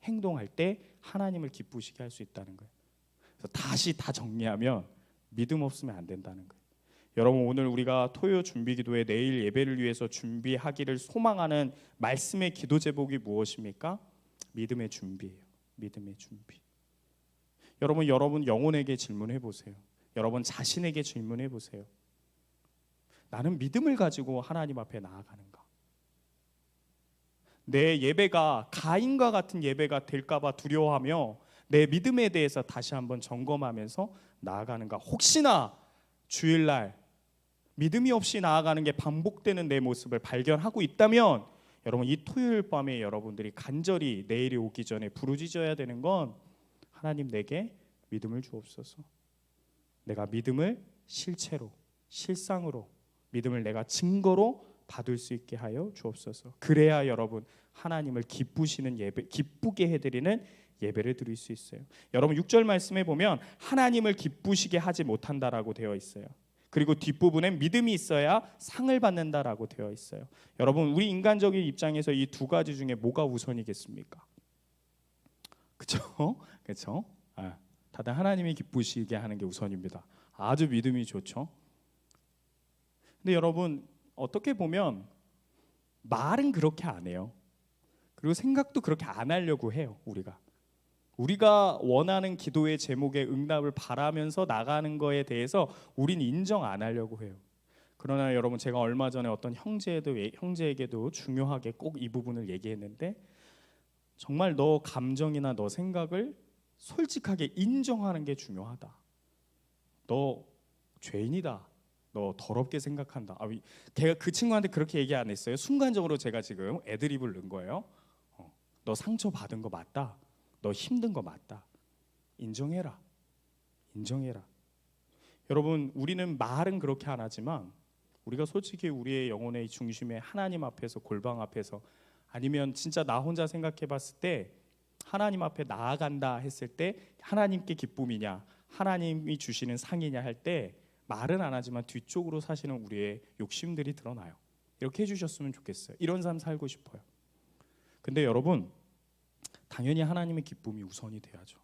행동할 때 하나님을 기쁘시게 할 수 있다는 거예요. 그래서 다시 다 정리하면 믿음 없으면 안 된다는 거예요. 여러분 오늘 우리가 토요 준비기도회 내일 예배를 위해서 준비하기를 소망하는 말씀의 기도 제목이 무엇입니까? 믿음의 준비예요. 믿음의 준비. 여러분 영혼에게 질문해 보세요. 여러분 자신에게 질문해 보세요. 나는 믿음을 가지고 하나님 앞에 나아가는가? 내 예배가 가인과 같은 예배가 될까 봐 두려워하며 내 믿음에 대해서 다시 한번 점검하면서 나아가는가? 혹시나 주일날 믿음이 없이 나아가는 게 반복되는 내 모습을 발견하고 있다면 여러분 이 토요일 밤에 여러분들이 간절히 내일이 오기 전에 부르짖어야 되는 건 하나님 내게 믿음을 주옵소서. 내가 믿음을 실체로, 실상으로, 믿음을 내가 증거로 받을 수 있게 하여 주옵소서. 그래야 여러분 하나님을 기쁘시는 예배, 기쁘게 해드리는 예배를 드릴 수 있어요. 여러분 6절 말씀에 보면 하나님을 기쁘시게 하지 못한다라고 되어 있어요. 그리고 뒷부분엔 믿음이 있어야 상을 받는다라고 되어 있어요. 여러분 우리 인간적인 입장에서 이 두 가지 중에 뭐가 우선이겠습니까? 그렇죠? 다들 하나님이 기쁘시게 하는 게 우선입니다. 아주 믿음이 좋죠. 근데 여러분 어떻게 보면 말은 그렇게 안 해요. 그리고 생각도 그렇게 안 하려고 해요. 우리가 원하는 기도의 제목의 응답을 바라면서 나가는 거에 대해서 우린 인정 안 하려고 해요. 그러나 여러분 제가 얼마 전에 어떤 형제에게도 중요하게 꼭 이 부분을 얘기했는데 정말 너 감정이나 너 생각을 솔직하게 인정하는 게 중요하다. 너 죄인이다. 너 더럽게 생각한다. 걔가 그 친구한테 그렇게 얘기 안 했어요. 순간적으로 제가 지금 애드립을 넣은 거예요. 너 상처 받은 거 맞다. 너 힘든 거 맞다. 인정해라. 인정해라. 여러분, 우리는 말은 그렇게 안 하지만 우리가 솔직히 우리의 영혼의 중심에 하나님 앞에서, 골방 앞에서, 아니면 진짜 나 혼자 생각해 봤을 때 하나님 앞에 나아간다 했을 때 하나님께 기쁨이냐, 하나님이 주시는 상이냐 할 때 말은 안 하지만 뒤쪽으로 사시는 우리의 욕심들이 드러나요. 이렇게 해주셨으면 좋겠어요. 이런 삶 살고 싶어요. 근데 여러분, 당연히 하나님의 기쁨이 우선이 돼야죠.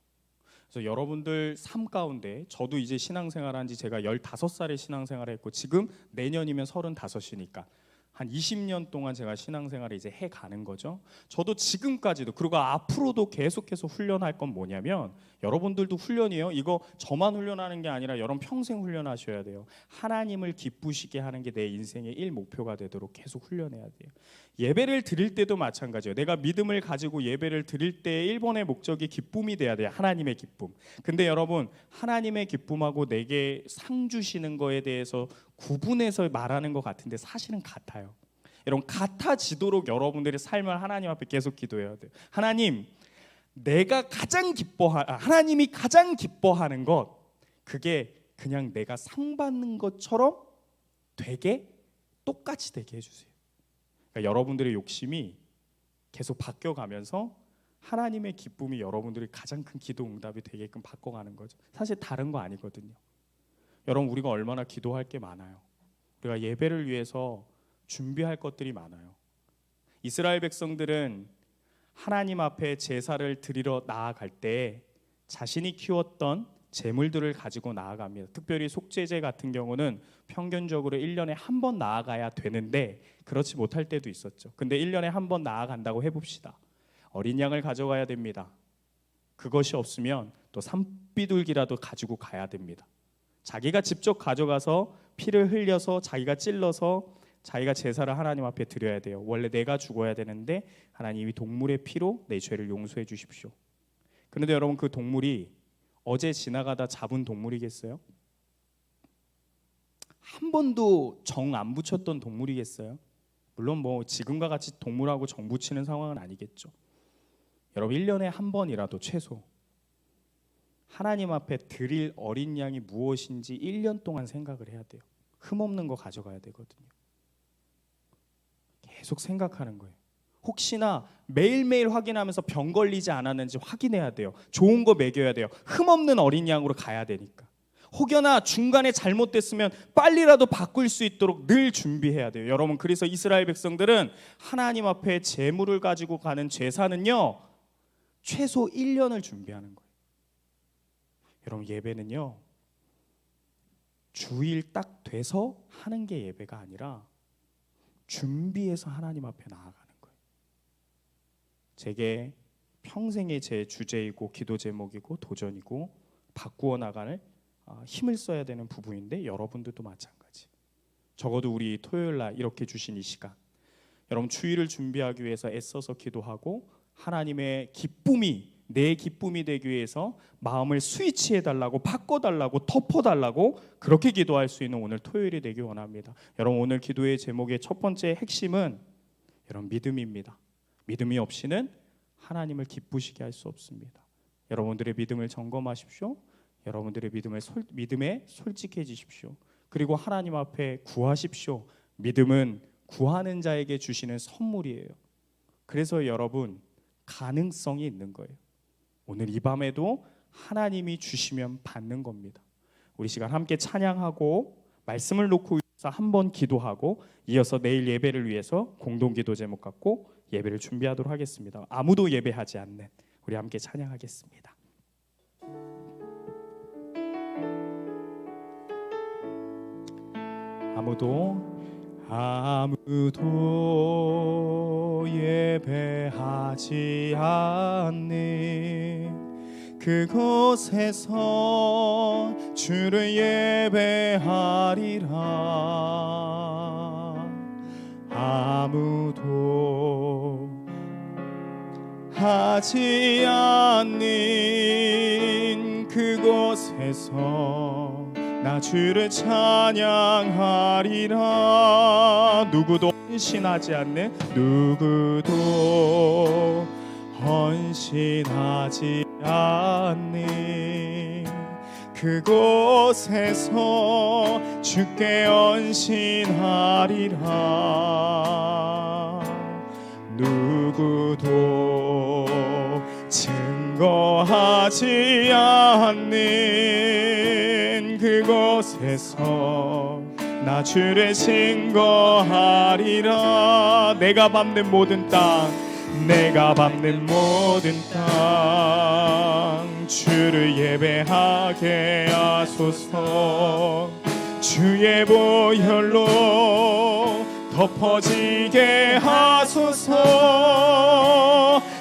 그래서 여러분들 삶 가운데, 저도 이제 신앙생활 한 지 제가 15살에 신앙생활을 했고 지금 내년이면 35이니까 한 20년 동안 제가 신앙생활을 이제 해가는 거죠. 저도 지금까지도, 그리고 앞으로도 계속해서 훈련할 건 뭐냐면, 여러분들도 훈련이에요. 이거 저만 훈련하는 게 아니라 여러분 평생 훈련하셔야 돼요. 하나님을 기쁘시게 하는 게 내 인생의 1목표가 되도록 계속 훈련해야 돼요. 예배를 드릴 때도 마찬가지예요. 내가 믿음을 가지고 예배를 드릴 때 1번의 목적이 기쁨이 돼야 돼요. 하나님의 기쁨. 근데 여러분, 하나님의 기쁨하고 내게 상 주시는 거에 대해서 구분해서 말하는 것 같은데 사실은 같아요. 여러분, 같아지도록 여러분들의 삶을 하나님 앞에 계속 기도해야 돼요. 하나님, 하나님이 가장 기뻐하는 것, 그게 그냥 내가 상 받는 것처럼 되게 똑같이 되게 해주세요. 그러니까 여러분들의 욕심이 계속 바뀌어가면서 하나님의 기쁨이 여러분들이 가장 큰 기도 응답이 되게끔 바꿔가는 거죠. 사실 다른 거 아니거든요. 여러분, 우리가 얼마나 기도할 게 많아요. 우리가 예배를 위해서 준비할 것들이 많아요. 이스라엘 백성들은 하나님 앞에 제사를 드리러 나아갈 때 자신이 키웠던 제물들을 가지고 나아갑니다. 특별히 속죄제 같은 경우는 평균적으로 1년에 한 번 나아가야 되는데 그렇지 못할 때도 있었죠. 근데 1년에 한 번 나아간다고 해봅시다. 어린 양을 가져가야 됩니다. 그것이 없으면 또 산비둘기라도 가지고 가야 됩니다. 자기가 직접 가져가서 피를 흘려서 자기가 찔러서 자기가 제사를 하나님 앞에 드려야 돼요. 원래 내가 죽어야 되는데 하나님이 동물의 피로 내 죄를 용서해 주십시오. 그런데 여러분, 그 동물이 어제 지나가다 잡은 동물이겠어요? 한 번도 정 안 붙였던 동물이겠어요? 물론 뭐 지금과 같이 동물하고 정 붙이는 상황은 아니겠죠. 여러분, 1년에 한 번이라도 최소 하나님 앞에 드릴 어린 양이 무엇인지 1년 동안 생각을 해야 돼요. 흠없는 거 가져가야 되거든요. 계속 생각하는 거예요. 혹시나 매일매일 확인하면서 병 걸리지 않았는지 확인해야 돼요. 좋은 거 먹여야 돼요. 흠없는 어린 양으로 가야 되니까. 혹여나 중간에 잘못됐으면 빨리라도 바꿀 수 있도록 늘 준비해야 돼요. 여러분, 그래서 이스라엘 백성들은 하나님 앞에 제물을 가지고 가는 제사는요, 최소 1년을 준비하는 거예요. 여러분, 예배는요, 주일 딱 돼서 하는 게 예배가 아니라 준비해서 하나님 앞에 나아가는 거예요. 제게 평생의 제 주제이고 기도 제목이고 도전이고 바꾸어 나가는 힘을 써야 되는 부분인데, 여러분들도 마찬가지. 적어도 우리 토요일 날 이렇게 주신 이 시간, 여러분 주일을 준비하기 위해서 애써서 기도하고 하나님의 기쁨이 내 기쁨이 되기 위해서 마음을 스위치해달라고, 바꿔달라고, 덮어달라고 그렇게 기도할 수 있는 오늘 토요일이 되기 원합니다. 여러분, 오늘 기도의 제목의 첫 번째 핵심은 여러분 믿음입니다. 믿음이 없이는 하나님을 기쁘시게 할 수 없습니다. 여러분들의 믿음을 점검하십시오. 여러분들의 믿음에 솔직해지십시오. 그리고 하나님 앞에 구하십시오. 믿음은 구하는 자에게 주시는 선물이에요. 그래서 여러분, 가능성이 있는 거예요. 오늘 이 밤에도 하나님이 주시면 받는 겁니다. 우리 시간 함께 찬양하고 말씀을 놓고 한번 기도하고 이어서 내일 예배를 위해서 공동기도 제목 갖고 예배를 준비하도록 하겠습니다. 아무도 예배하지 않는 우리 함께 찬양하겠습니다. 아무도 예배하지 않는 그곳에서 주를 예배하리라. 하지 않는 그곳에서 나 주를 찬양하리라. 누구도 헌신하지 않는, 누구도 헌신하지 않는 그곳에서 주께 헌신하리라. 누구도 증거하지 않는 그곳에서 나 주를 증거하리라. 내가 밟는 모든 땅, 내가 밟는 모든 땅 주를 예배하게 하소서. 주의 보혈로 덮어지게 하소서.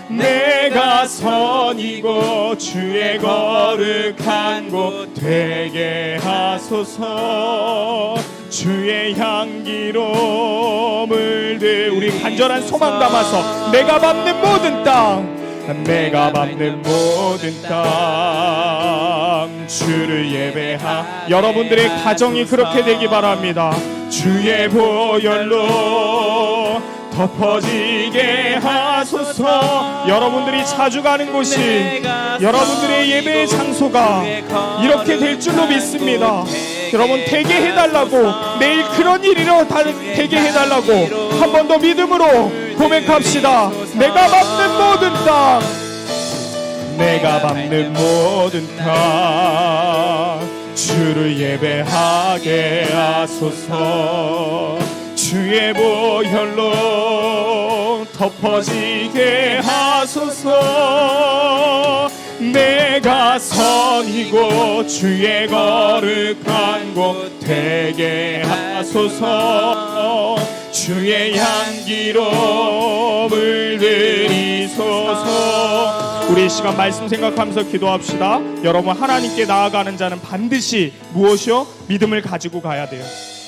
내가 선이고 주의 거룩한 곳 되게 하소서. 주의 향기로 물들 우리 간절한 소망 담아서 내가 밟는 모든 땅, 내가 밟는 모든 땅 주를 예배하. 여러분들의 가정이 그렇게 되기 바랍니다. 주의 보혈로 덮어지게 하소서. 여러분들이 자주 가는 곳이, 여러분들의 예배의 장소가 이렇게 될 줄로 믿습니다. 여러분 되게 해달라고, 내일 그런 일이 되게 해달라고 한 번 더 믿음으로 고백합시다. 내가 밟는 모든 땅, 내가 밟는 모든 땅 주를 예배하게 하소서. 주의 보혈로 덮어지게 하소서. 내가 선이고 주의 거룩한 곳 되게 하소서. 주의 향기로 물들이소서. 우리 이 시간 말씀 생각하면서 기도합시다. 여러분, 하나님께 나아가는 자는 반드시 무엇이요? 믿음을 가지고 가야 돼요.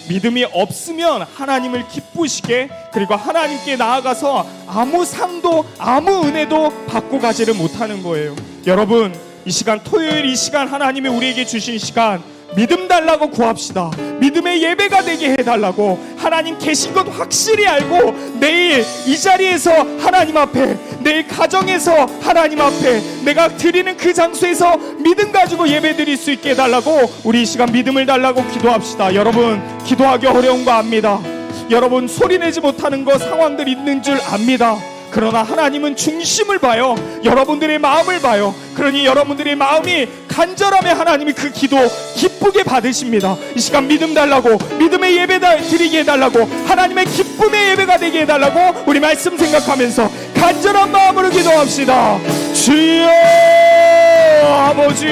믿음이 없으면 하나님을 기쁘시게, 그리고 하나님께 나아가서 아무 상도 아무 은혜도 받고 가지를 못하는 거예요. 여러분, 이 시간, 토요일 이 시간 하나님이 우리에게 주신 시간, 믿음 달라고 구합시다. 믿음의 예배가 되게 해달라고. 하나님 계신 것 확실히 알고 내일 이 자리에서 하나님 앞에, 내일 가정에서 하나님 앞에, 내가 드리는 그 장소에서 믿음 가지고 예배 드릴 수 있게 해달라고, 우리 이 시간 믿음을 달라고 기도합시다. 여러분, 기도하기 어려운 거 압니다. 여러분, 소리내지 못하는 거 상황들 있는 줄 압니다. 그러나 하나님은 중심을 봐요. 여러분들의 마음을 봐요. 그러니 여러분들의 마음이 간절하면 하나님이 그 기도 기쁘게 받으십니다. 이 시간 믿음 달라고, 믿음의 예배 드리게 해달라고, 하나님의 기쁨의 예배가 되게 해달라고 우리 말씀 생각하면서 간절한 마음으로 기도합시다. 주여 아버지,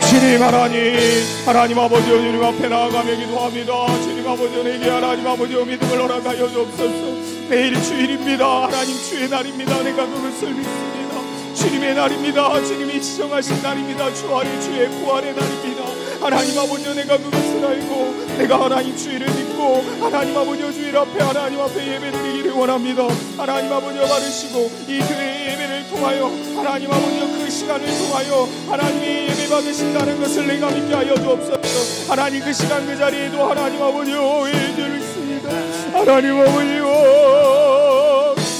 주님 하나님 아버지, 주님 앞에 나아가며 기도합니다. 주님 아버지, 내게 하나님 아버지 믿음을 허락하여 주옵소서. 내일 주일입니다. 하나님 주의 날입니다. 내가 그것을 믿습니다. 주님의 날입니다. 주님이 지정하신 날입니다. 주의 구원의 날입니다. 하나님 아버지, 내가 그것을 알고 내가 하나님 주의를 믿고 하나님 아버지 주일 앞에 하나님 앞에 예배드리기를 원합니다. 하나님 아버지 받으시고 이 교회의 예배를 통하여 하나님 아버지 그 시간을 통하여 하나님이 예배 받으신다는 것을 내가 믿게 하여 주옵소서. 하나님 그 시간 그 자리에도 하나님 아버지 예배를 있습니다. 하나님 아버지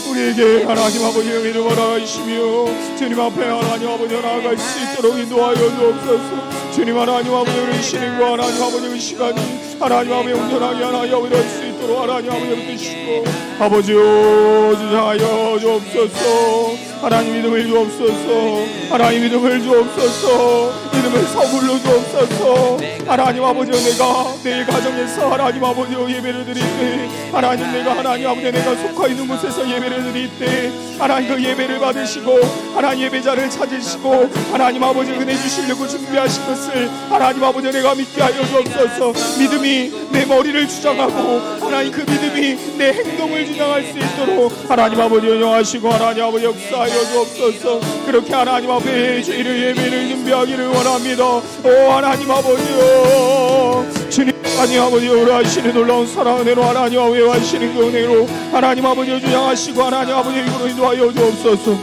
우리에게 하나님 아버지 믿음을 하시며 주님 앞에 하나님 아버지 나아갈 수 있도록 인도하여 주옵소서. 주님 하나님 아버지 우리 신인과 하나님 아버지 이 시간이 하나님 아버지 온전하게 하나님 아버지 할 수 있도록 하나님 아버지 붙드시고 아버지여 주장하여 주옵소서. 하나님 믿음을 주옵소서. 하나님 믿음을 주옵소서. 믿음을 선물로 주옵소서. 하나님 아버지 내가 내 가정에서 하나님 아버지 예배를 드릴 때 하나님 내가 하나님 아버지 내가 속하 있는 곳에서 예배를 드릴 때 하나님 그 예배를 받으시고 하나님 예배자를 찾으시고 하나님 아버지 은혜 주시려고 준비하신 것을 하나님 아버지 내가 믿게 하여 주옵소서. 믿음이 내 머리를 주장하고 하나님 그 믿음이 내 행동을 주장할 수 있도록 하나님 아버지 연영하시고 하나님 아버지 역사하여 주옵소서. 그렇게 하나님 앞에 주일의 예배를 준비하기를 원합니다. 오 하나님 아버지요, 주님 하나님 아버지 우리 하시는 놀라운 사랑 은혜로 하나님 아버지 하시는 그 은혜로 하나님 아버지 주장하시고 하나님 아버지 이거로 인도하여 주옵소서.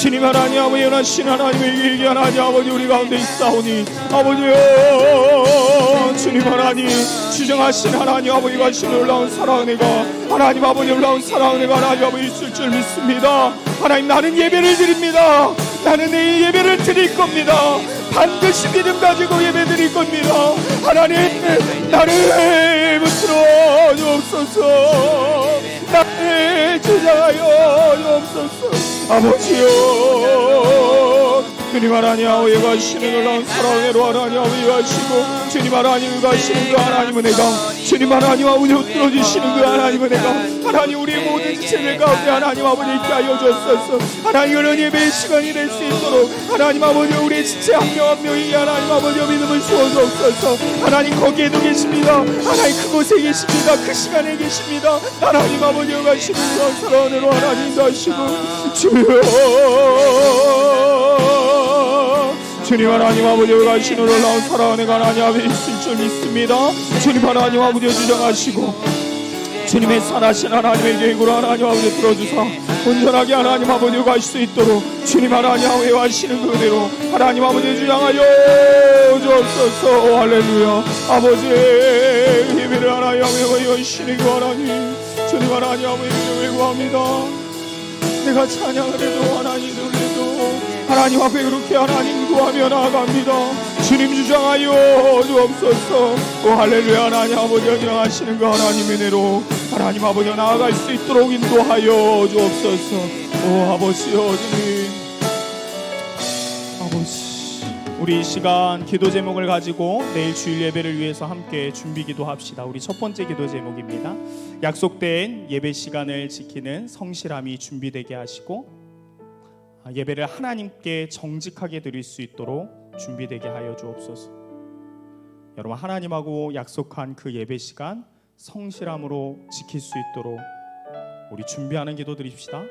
주님 하나님 아버지 연하신 하나님의 얘기 하나님 아버지 우리 가운데 있사오니 아버지요 주님 하나님 주정하신 하나님 아버지가 신 놀라운 사랑의 은혜가 하나님 아버지 놀라운 사랑의 은혜가 하나님 아버지 있을 줄 믿습니다. 하나님 나는 예배를 드립니다. 나는 내 예배를 드릴 겁니다. 반드시 믿음 가지고 예배 드릴 겁니다. 하나님 나를 붙들어 주옵소서. 나를 주장하여 주옵소서. 아버지요 주님 하나님 아버지가 신의 놀라운 사랑으로 하나님 아버지가 하시고 주님 하나님과 하시는 그 하나님 은혜가 주님 하나님 아버지 들어주시는 그 하나님 은혜가 하나님 우리의 모든 지체들 가운데 하나님 아버지 있게 하여 주옵소서. 하나님 그런 예배의 시간이 될 수 있도록 하나님 아버지 우리의 지체 한 명 한 명이 하나님 아버지 믿음을 주어주옵소서. 하나님 거기에도 계십니다. 하나님 그곳에 계십니다. 그 시간에 계십니다. 하나님 아버지가 하시는 그런 사랑으로 하나님도 하시고 주여 주님 하나님 아버지가 하시는 놀라운 사랑의 하나님 아버지 있을 줄 믿습니다. 주님 하나님 아버지 주장하시고 주님의 선하신 하나님의 계획으로 하나님 아버지 들어주사 온전하게 하나님 아버지가 하실 수 있도록 주님 하나님 아버지 하시는 그대로 하나님 아버지 주장하여 주옵소서. 할렐루야. 아버지의 예배를 하나님 아버지 여시는 그 하나님 주님 하나님 아버지 이름을 구합니다. 내가 찬양을 해도 하나님 놀래도 하나님 앞에 그렇게 하나님 구하며 나아갑니다. 주님 주장하여 주옵소서. 오 할렐루야. 하나님 아버지 주장하시는 그 하나님의 은혜로 하나님 아버지 나아갈 수 있도록 인도하여 주옵소서. 오 아버지여 주님 아버지 우리 이 시간 기도 제목을 가지고 내일 주일 예배를 위해서 함께 준비 기도합시다. 우리 첫 번째 기도 제목입니다. 약속된 예배 시간을 지키는 성실함이 준비되게 하시고 예배를 하나님께 정직하게 드릴 수 있도록 준비되게 하여 주옵소서. 여러분 하나님하고 약속한 그 예배 시간 성실함으로 지킬 수 있도록 우리 준비하는 기도 드립시다.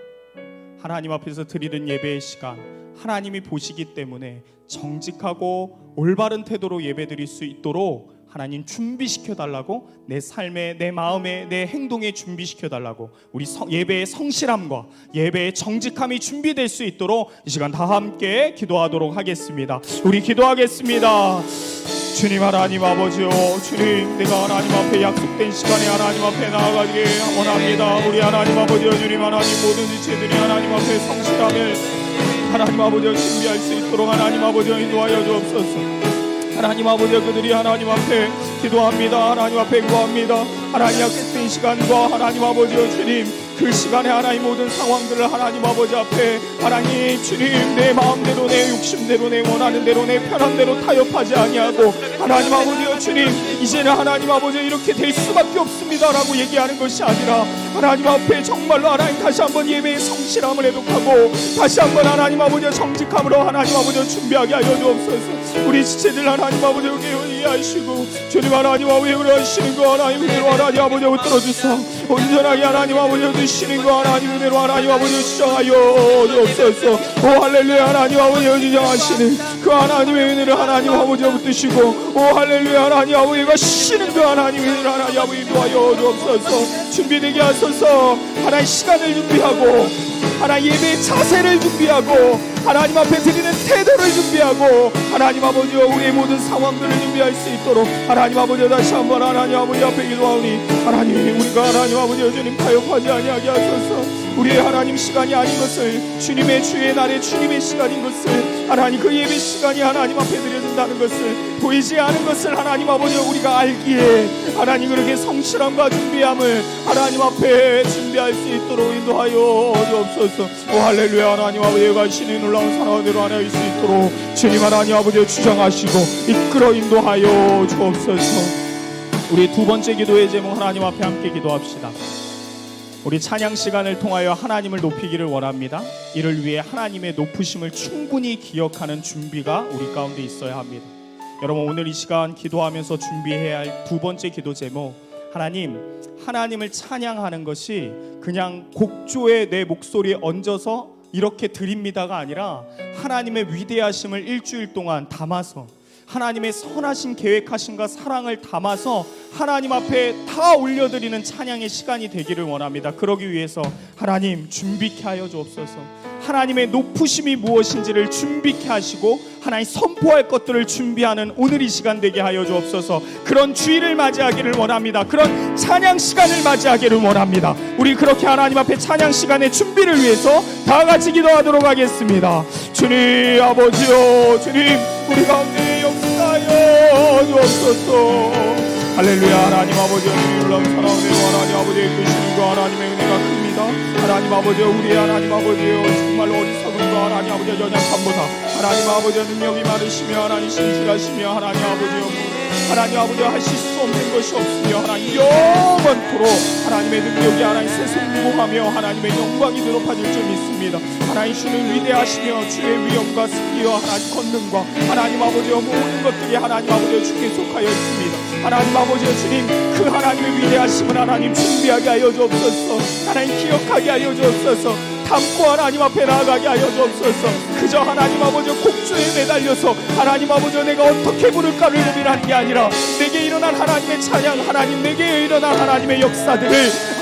하나님 앞에서 드리는 예배의 시간 하나님이 보시기 때문에 정직하고 올바른 태도로 예배 드릴 수 있도록 하나님 준비시켜 달라고 내 삶에 내 마음에 내 행동에 준비시켜 달라고 우리 예배의 성실함과 예배의 정직함이 준비될 수 있도록 이 시간 다 함께 기도하도록 하겠습니다. 우리 기도하겠습니다. 주님 하나님 아버지요 주님 내가 하나님 앞에 약속된 시간에 하나님 앞에 나아가기를 원합니다. 우리 하나님 아버지요 주님 하나님 모든 지체들이 하나님 앞에 성실함을 하나님 아버지요 준비할 수 있도록 하나님 아버지요 인도하여 주옵소서. 하나님 아버지 그들이 하나님 앞에 기도합니다. 하나님 앞에 구합니다. 하나님 약속된 시간과 하나님 아버지여 주님 그 시간에 하나님 모든 상황들을 하나님 아버지 앞에 하나님 주님 내 마음대로 내 욕심대로 내 원하는 대로 내 편한 대로 타협하지 아니하고 하나님 아버지여 주님 이제는 하나님 아버지 이렇게 될 수밖에 없습니다라고 얘기하는 것이 아니라 하나님 앞에 정말로 하나님 다시 한번 예배의 성실함을 회복하고 다시 한번 하나님 아버지여 정직함으로 하나님 아버지여 준비하게 하여 주옵소서. 우리 지체들 하나님 아버지여 이해하시고 주님 하나님 아버지여 하시는 거 하나님 은혜로 하나님 아버지여 들어주사 온전하게 하나님 아버지여 드시는 거 하나님 은혜로 하나님 아버지여 주장하여 주옵소서. 오 할렐루야. 하나님 아버지여 주장하시는 그 하나님의 은혜를 하나님 아버지여 붙드시고 오 할렐루야. 하나님 아버지가 시는 그 하나님의 은혜를 하나님 아버지 도와여 주옵소서. 준비되게 하소서. 하나님 시간을 준비하고 하나님 예배의 자세를 준비하고 하나님 앞에 드리는 태도를 준비하고 하나님 아버지여 우리의 모든 상황들을 준비할 수 있도록 하나님 아버지여 다시 한번 하나님 아버지 앞에 기도하오니 하나님 우리가 하나님 아버지여 주님 타협하지 아니하게 하소서. 우리의 하나님 시간이 아닌 것을 주님의 주의 날의 주님의 시간인 것을 하나님 그 예배 시간이 하나님 앞에 드려진다는 것을 보이지 않은 것을 하나님 아버지여 우리가 알기에 하나님 그렇게 성실함과 준비함을 하나님 앞에 준비할 수 있도록 인도하여 주옵소서. 오 할렐루야. 하나님 아버지가 가시는 놀라운 사랑으로 하나일 수 있도록 주님 하나님 아버지여 주장하시고 이끌어 인도하여 주옵소서. 우리 두 번째 기도의 제목 하나님 앞에 함께 기도합시다. 우리 찬양 시간을 통하여 하나님을 높이기를 원합니다. 이를 위해 하나님의 높으심을 충분히 기억하는 준비가 우리 가운데 있어야 합니다. 여러분 오늘 이 시간 기도하면서 준비해야 할 두 번째 기도 제목 하나님을 찬양하는 것이 그냥 곡조에 내 목소리에 얹어서 이렇게 드립니다가 아니라 하나님의 위대하심을 일주일 동안 담아서 하나님의 선하신 계획하심과 사랑을 담아서 하나님 앞에 다 올려드리는 찬양의 시간이 되기를 원합니다. 그러기 위해서 하나님 준비케 하여 주옵소서. 하나님의 높으심이 무엇인지를 준비케 하시고 하나님 선포할 것들을 준비하는 오늘 이 시간 되게 하여 주옵소서. 그런 주일을 맞이하기를 원합니다. 그런 찬양 시간을 맞이하기를 원합니다. 우리 그렇게 하나님 앞에 찬양 시간의 준비를 위해서 다 같이 기도하도록 하겠습니다. 주님 아버지요, 주님 우리 가운데 역사하여 주옵소서. 할렐루야. 하나님 아버지 하나님 놀라운 사랑으로 하나님 아버지의 크신 그 하나님의 은혜가 큽니다. 하나님 아버지 우리 하나님 아버지요 정말 어리석은 거 하나님 아버지 연약함보다 하나님 아버지 능력이 많으시며 하나님 신실하시며 하나님 아버지요 하나님 아버지 하실 수 없는 것이 없으며 하나님 영원토록 하나님의 능력이 하나님 세속무궁하며 하나님의 영광이 높아질 줄 믿습니다. 하나님 주는 위대하시며 주의 위엄과 승리와 하나님 권능과 하나님 아버지의 모든 것들이 하나님 아버지의 주께 속하여 있습니다. 하나님 아버지의 주님 그 하나님의 위대하심을 하나님 준비하게 하여 주옵소서. 하나님 기억하게 하여 주옵소서. 담고 하나님 앞에 나아가게 하여 주옵소서. 그저 하나님 아버지 곡조에 매달려서 하나님 아버지 내가 어떻게 부를까를 고민하는 게 아니라 내게 일어난 하나님의 찬양, 하나님 내게 일어난 하나님의 역사들을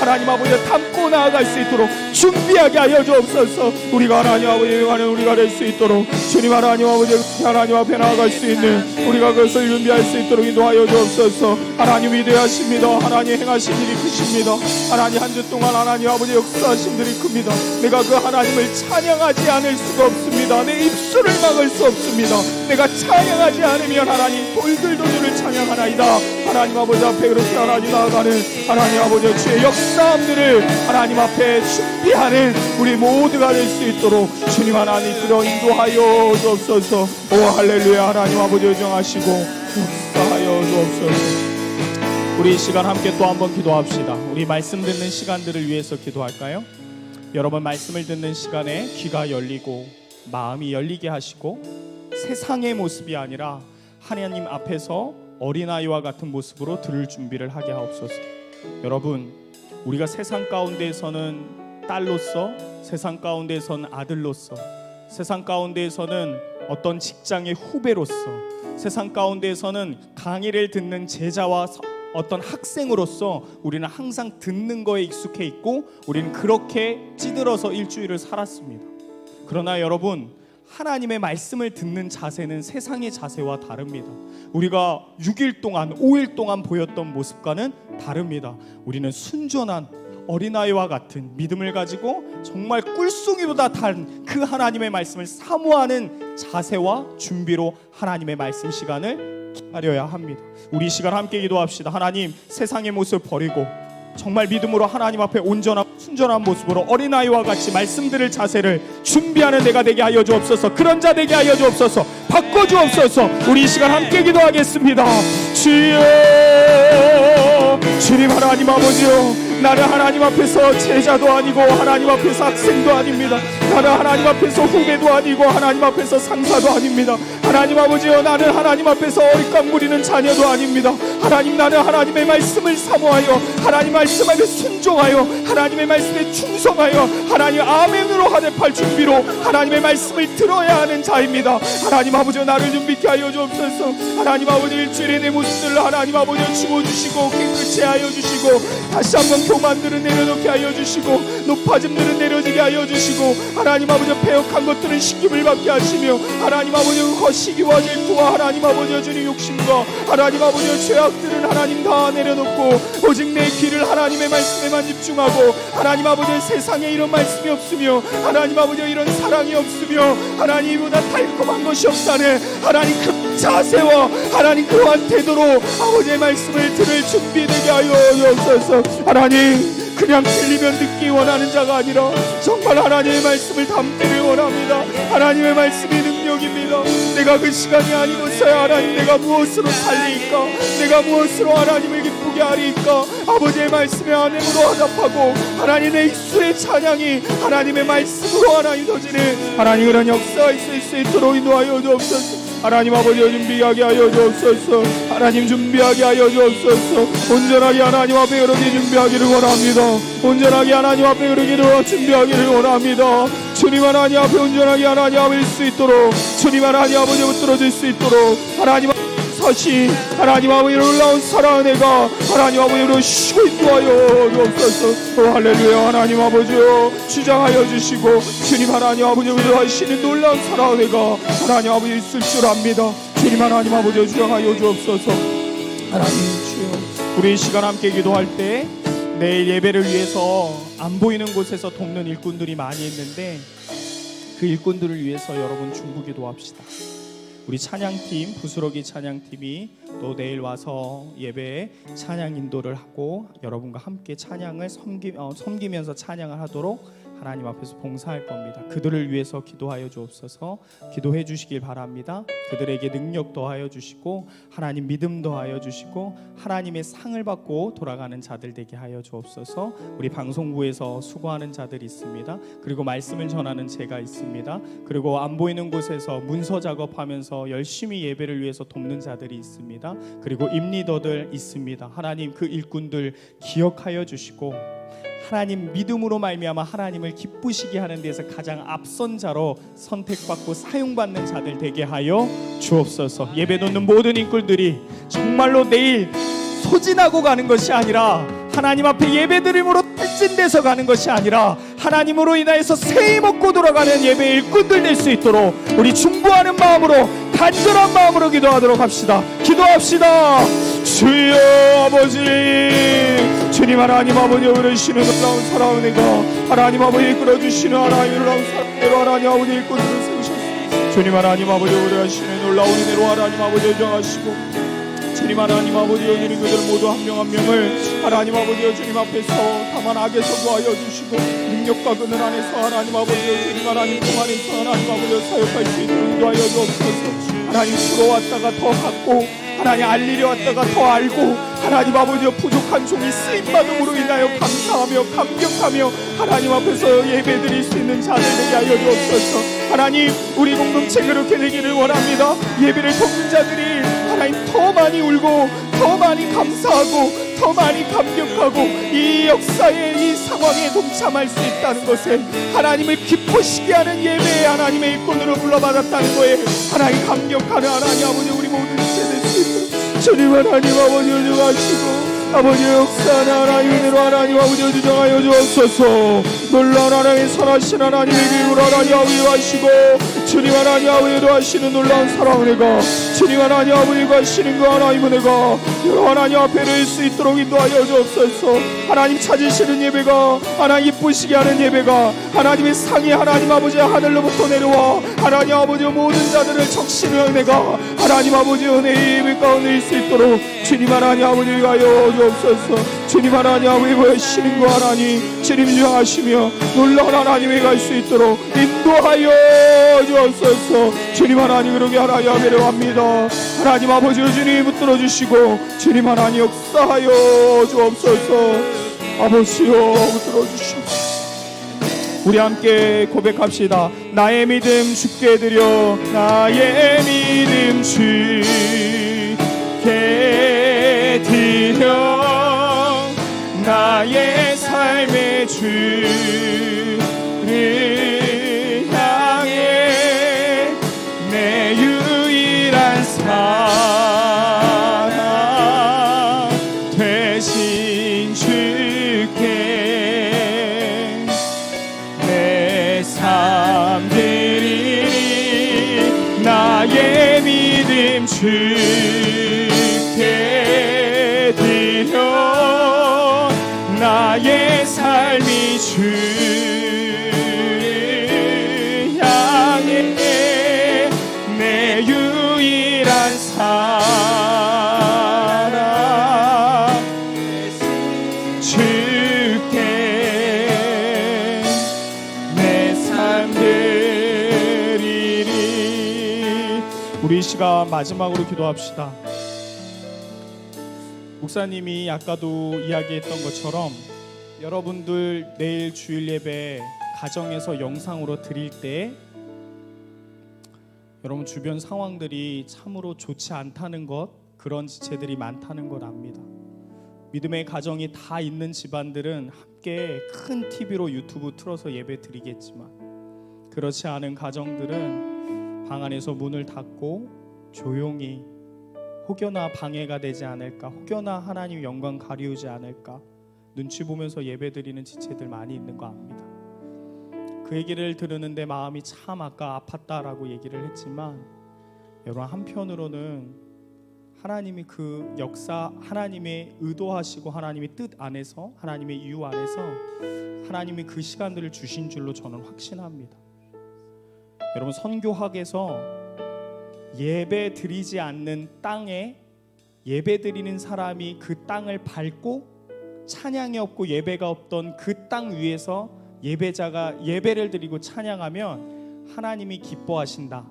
하나님 아버지 담고 나아갈 수 있도록 준비하게 하여 주옵소서. 우리가 하나님 아버지의 영광을 우리가 낼 수 있도록 주님 하나님 아버지 하나님 앞에 나아갈 수 있는 우리가 그것을 준비할 수 있도록 인도하여 주옵소서. 하나님 위대하십니다. 하나님 행하신 일이 크십니다. 하나님 한 주 동안 하나님 아버지 역사하신 일이 큽니다. 내가 그 하나님을 찬양하지 않을 수가 없습니다. 내 입술을 막을 수 없습니다. 내가 찬양하지 않으면 하나님 돌들도 주를 찬양하나이다. 하나님 아버지 앞에 그렇게 하나님 나아가는 하나님 아버지 주의 역사함들을 하나님 앞에 준비하는 우리 모두가 될 수 있도록 주님 하나님 그러 인도하여 주옵소서. 오 할렐루야. 하나님 아버지 정하시고 역사하여 주옵소서. 우리 이 시간 함께 또 한번 기도합시다. 우리 말씀 듣는 시간들을 위해서 기도할까요? 여러분 말씀을 듣는 시간에 귀가 열리고 마음이 열리게 하시고 세상의 모습이 아니라 하나님 앞에서 어린아이와 같은 모습으로 들을 준비를 하게 하옵소서. 여러분 우리가 세상 가운데에서는 딸로서, 세상 가운데에서는 아들로서, 세상 가운데에서는 어떤 직장의 후배로서, 세상 가운데에서는 강의를 듣는 제자와 어떤 학생으로서 우리는 항상 듣는 거에 익숙해 있고 우리는 그렇게 찌들어서 일주일을 살았습니다. 그러나 여러분 하나님의 말씀을 듣는 자세는 세상의 자세와 다릅니다. 우리가 6일 동안 5일 동안 보였던 모습과는 다릅니다. 우리는 순전한 어린아이와 같은 믿음을 가지고 정말 꿀송이보다 단 그 하나님의 말씀을 사모하는 자세와 준비로 하나님의 말씀 시간을 기다려야 합니다. 우리 이 시간 함께 기도합시다. 하나님 세상의 모습을 버리고 정말 믿음으로 하나님 앞에 온전한 순전한 모습으로 어린아이와 같이 말씀 들을 자세를 준비하는 내가 되게 하여 주옵소서. 그런 자 되게 하여 주옵소서. 바꿔주옵소서. 우리 이 시간 함께 기도하겠습니다. 주여 주님 하나님 아버지요 나는 하나님 앞에서 제자도 아니고 하나님 앞에서 학생도 아닙니다. 나는 하나님 앞에서 후배도 아니고 하나님 앞에서 상사도 아닙니다. 하나님 아버지요 나는 하나님 앞에서 어릿감 부리는 자녀도 아닙니다. 하나님 나는 하나님의 말씀을 사모하여 하나님 말씀 앞에 순종하여 하나님의 말씀에 충성하여 하나님 아멘으로 하대팔 준비로 하나님의 말씀을 들어야 하는 자입니다. 하나님 아버지요 나를 준비케 하여 주옵소서. 하나님 아버지 일주일의 내 모습들을 하나님 아버지요 지워주시고 깨끗이 하여 주시고 다시 한번 교만들은 내려놓게 하여 주시고 높아짐들은 내려지게 하여 주시고 하나님 아버지 패역한 것들은 시김을 받게 하시며 하나님 아버지 시기와 질투와 하나님 아버지 주님 욕심과 하나님 아버지 죄악들은 하나님 다 내려놓고 오직 내 귀를 하나님의 말씀에만 집중하고 하나님 아버지 세상에 이런 말씀이 없으며 하나님 아버지 이런 사랑이 없으며 하나님보다 달콤한 것이 없다네 하나님 그 자세와 하나님 그러한 태도로 아버지의 말씀을 들을 준비되게 하여 주옵소서. 하나님 그냥 들리면 듣기 원하는 자가 아니라 정말 하나님의 말씀을 담기를 원합니다. 하나님의 말씀이 능력입니다. 내가 그 시간이 아니고서야 하나님 내가 무엇으로 살리까 내가 무엇으로 하나님을 기쁘게 하리까 아버지의 말씀에 아멘으로 화답하고 하나님 내 입술의 찬양이 하나님의 말씀으로 하나님 터지는 하나님 그런 역사가 있을 수 있도록 인도하여 주옵소서. 하나님 아버지 준비하게 하여 주옵소서. 하나님 준비하게 하여 주옵소서. 온전하게 하나님 앞에 그렇게 준비하기를 원합니다. 온전하게 하나님 앞에 그렇게 준비하기를 원합니다. 주님 하나님 앞에 온전하게 하나님 앞에 일 수 있도록 주님 하나님 아버지 붙들어질 수 있도록 하나님 역사시 하나님 아버지 놀라운 사랑의 은혜가 하나님 아버지로 쉬고 인도하여 주옵소서. 할렐루야. 하나님 아버지요 주장하여 주시고 주님 하나님 아버지 위로하시는 놀라운 사랑의 은혜가 하나님 아버지 있을 줄 압니다. 주님 하나님 아버지 주장하여 주옵소서. 하나님 주여 우리 이 시간 함께 기도할 때 내일 예배를 위해서 안 보이는 곳에서 돕는 일꾼들이 많이 있는데 그 일꾼들을 위해서 여러분 중보 기도합시다. 우리 찬양팀 부스러기 찬양팀이 또 내일 와서 예배에 찬양 인도를 하고 여러분과 함께 찬양을 섬기면서 찬양을 하도록 하나님 앞에서 봉사할 겁니다. 그들을 위해서 기도하여 주옵소서. 기도해 주시길 바랍니다. 그들에게 능력 더하여 주시고 하나님 믿음 더하여 주시고 하나님의 상을 받고 돌아가는 자들 되게 하여 주옵소서. 우리 방송부에서 수고하는 자들이 있습니다. 그리고 말씀을 전하는 제가 있습니다. 그리고 안 보이는 곳에서 문서 작업하면서 열심히 예배를 위해서 돕는 자들이 있습니다. 그리고 임리더들 있습니다. 하나님 그 일꾼들 기억하여 주시고 하나님 믿음으로 말미암아 하나님을 기쁘시게 하는 데서 가장 앞선 자로 선택받고 사용받는 자들 되게 하여 주옵소서. 예배 돕는 모든 인꾼들이 정말로 내일 소진하고 가는 것이 아니라 하나님 앞에 예배드림으로 탈진돼서 가는 것이 아니라 하나님으로 인하여서 세임 얻고 돌아가는 예배 일꾼들 될 수 있도록 우리 중보하는 마음으로 간절한 마음으로 기도하도록 합시다. 기도합시다. 주여 아버지 주님 하나님 아버지 이루시는 놀라운 사랑의 은혜가 하나님 아버지 이끌어주시는 하나님 놀라운 사랑으로 하나님 아버지 일꾼들을 세우셨습니다. 주님 하나님 아버지 의뢰하시는 놀라운 은혜로 하나님 아버지 정하시고 주님 하나님 아버지 여기는 그들 모두 한 명 한 명을 하나님 아버지 주님 앞에서 다만 악에서 구하여 주시고 능력과 그늘 안에서 하나님 아버지 주님 하나님 품 안에서 하나님 아버지 사역할 수 있도록 인도하여 주옵소서. 하나님 풀어왔다가 더 갖고 하나님 알리려 왔다가 더 알고 하나님 아버지 부족한 종이 쓰임받음으로 인하여 감사하며 감격하며 하나님 앞에서 예배드릴 수 있는 자들 되게 하여 주옵소서. 하나님 우리 공동체 그렇게 되기를 원합니다. 예배를 돕는 자들이 하나님 더 많이 울고 더 많이 감사하고 더 많이 감격하고 이 역사의 이 상황에 동참할 수 있다는 것에 하나님을 기쁘시게 하는 예배에 하나님의 일꾼으로 불러받았다는 거에 하나님 감격하는 하나님 아버지 우리 모든 세대 주님 하나님 아버지 주하시고 아버지 역사는 하나님 은혜로 하나님 아버지 주장하여 주옵소서. 놀라운 하나님 선하신 하나님의 기름으로 하나님 아버지 하시고 주님 하나님 아버지 하시는 놀라운 사랑 은혜가 주님 하나님 아버지 하시는 그 하나님 은혜가 여러 하나님 앞에 를 수 있도록 인도하여 주옵소서. 하나님 찾으시는 예배가 하나님 기쁘시게 하는 예배가 하나님의 상이 하나님 아버지 하늘로부터 내려와 하나님 아버지 모든 자들을 적시는 은혜가 하나님 아버지 은혜의 예배 가운데 있을 수 있도록 주님 하나님 아버지 하여 주옵소서. 주님 하나님 아버지 보시는 거 하나님 주님 주하시며 놀라운 하나님에 갈 수 있도록 인도하여 주옵소서. 주님 하나님 그러게 하나님 아버지를 합니다. 하나님 아버지 주님 붙들어 주시고 주님 하나님 역사하여 주옵소서. 아버지여 붙들어 주시옵소서. 우리 함께 고백합시다. 나의 믿음 주께 드려 나의 믿음 주께 드려 나의 삶의 주를 향해 내 유일한 사랑 되신 주께 내 삶 드리니 나의 믿음 주께 드려 나의 삶이 주를 향해 내 유일한 사랑 주께 내 삶 드리리. 우리 이 시간 마지막으로 기도합시다. 목사님이 아까도 이야기했던 것처럼 여러분들 내일 주일 예배 가정에서 영상으로 드릴 때 여러분 주변 상황들이 참으로 좋지 않다는 것, 그런 지체들이 많다는 걸 압니다. 믿음의 가정이 다 있는 집안들은 함께 큰 TV로 유튜브 틀어서 예배 드리겠지만 그렇지 않은 가정들은 방 안에서 문을 닫고 조용히 혹여나 방해가 되지 않을까, 혹여나 하나님 영광 가리우지 않을까 눈치 보면서 예배드리는 지체들 많이 있는 거 압니다. 그 얘기를 들으는데 마음이 참 아까 아팠다라고 얘기를 했지만, 여러분 한편으로는 하나님이 그 역사, 하나님의 의도하시고 하나님의 뜻 안에서, 하나님의 이유 안에서 하나님이 그 시간들을 주신 줄로 저는 확신합니다. 여러분 선교학에서 예배 드리지 않는 땅에 예배 드리는 사람이 그 땅을 밟고 찬양이 없고 예배가 없던 그 땅 위에서 예배자가 예배를 드리고 찬양하면 하나님이 기뻐하신다,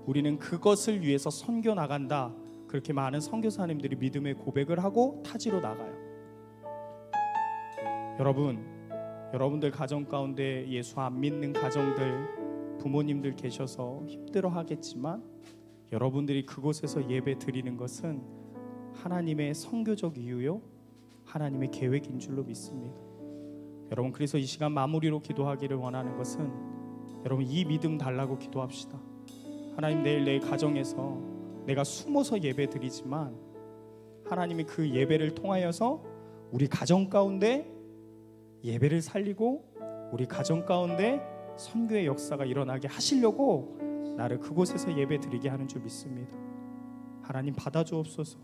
우리는 그것을 위해서 선교 나간다, 그렇게 많은 선교사님들이 믿음의 고백을 하고 타지로 나가요. 여러분들 가정 가운데 예수 안 믿는 가정들, 부모님들 계셔서 힘들어 하겠지만, 여러분들이 그곳에서 예배 드리는 것은 하나님의 선교적 이유요, 하나님의 계획인 줄로 믿습니다. 여러분, 그래서 이 시간 마무리로 기도하기를 원하는 것은, 여러분 이 믿음 달라고 기도합시다. 하나님, 내일 내 가정에서 내가 숨어서 예배 드리지만 하나님이 그 예배를 통하여서 우리 가정 가운데 예배를 살리고 우리 가정 가운데 선교의 역사가 일어나게 하시려고 나를 그곳에서 예배 드리게 하는 줄 믿습니다. 하나님 받아주옵소서.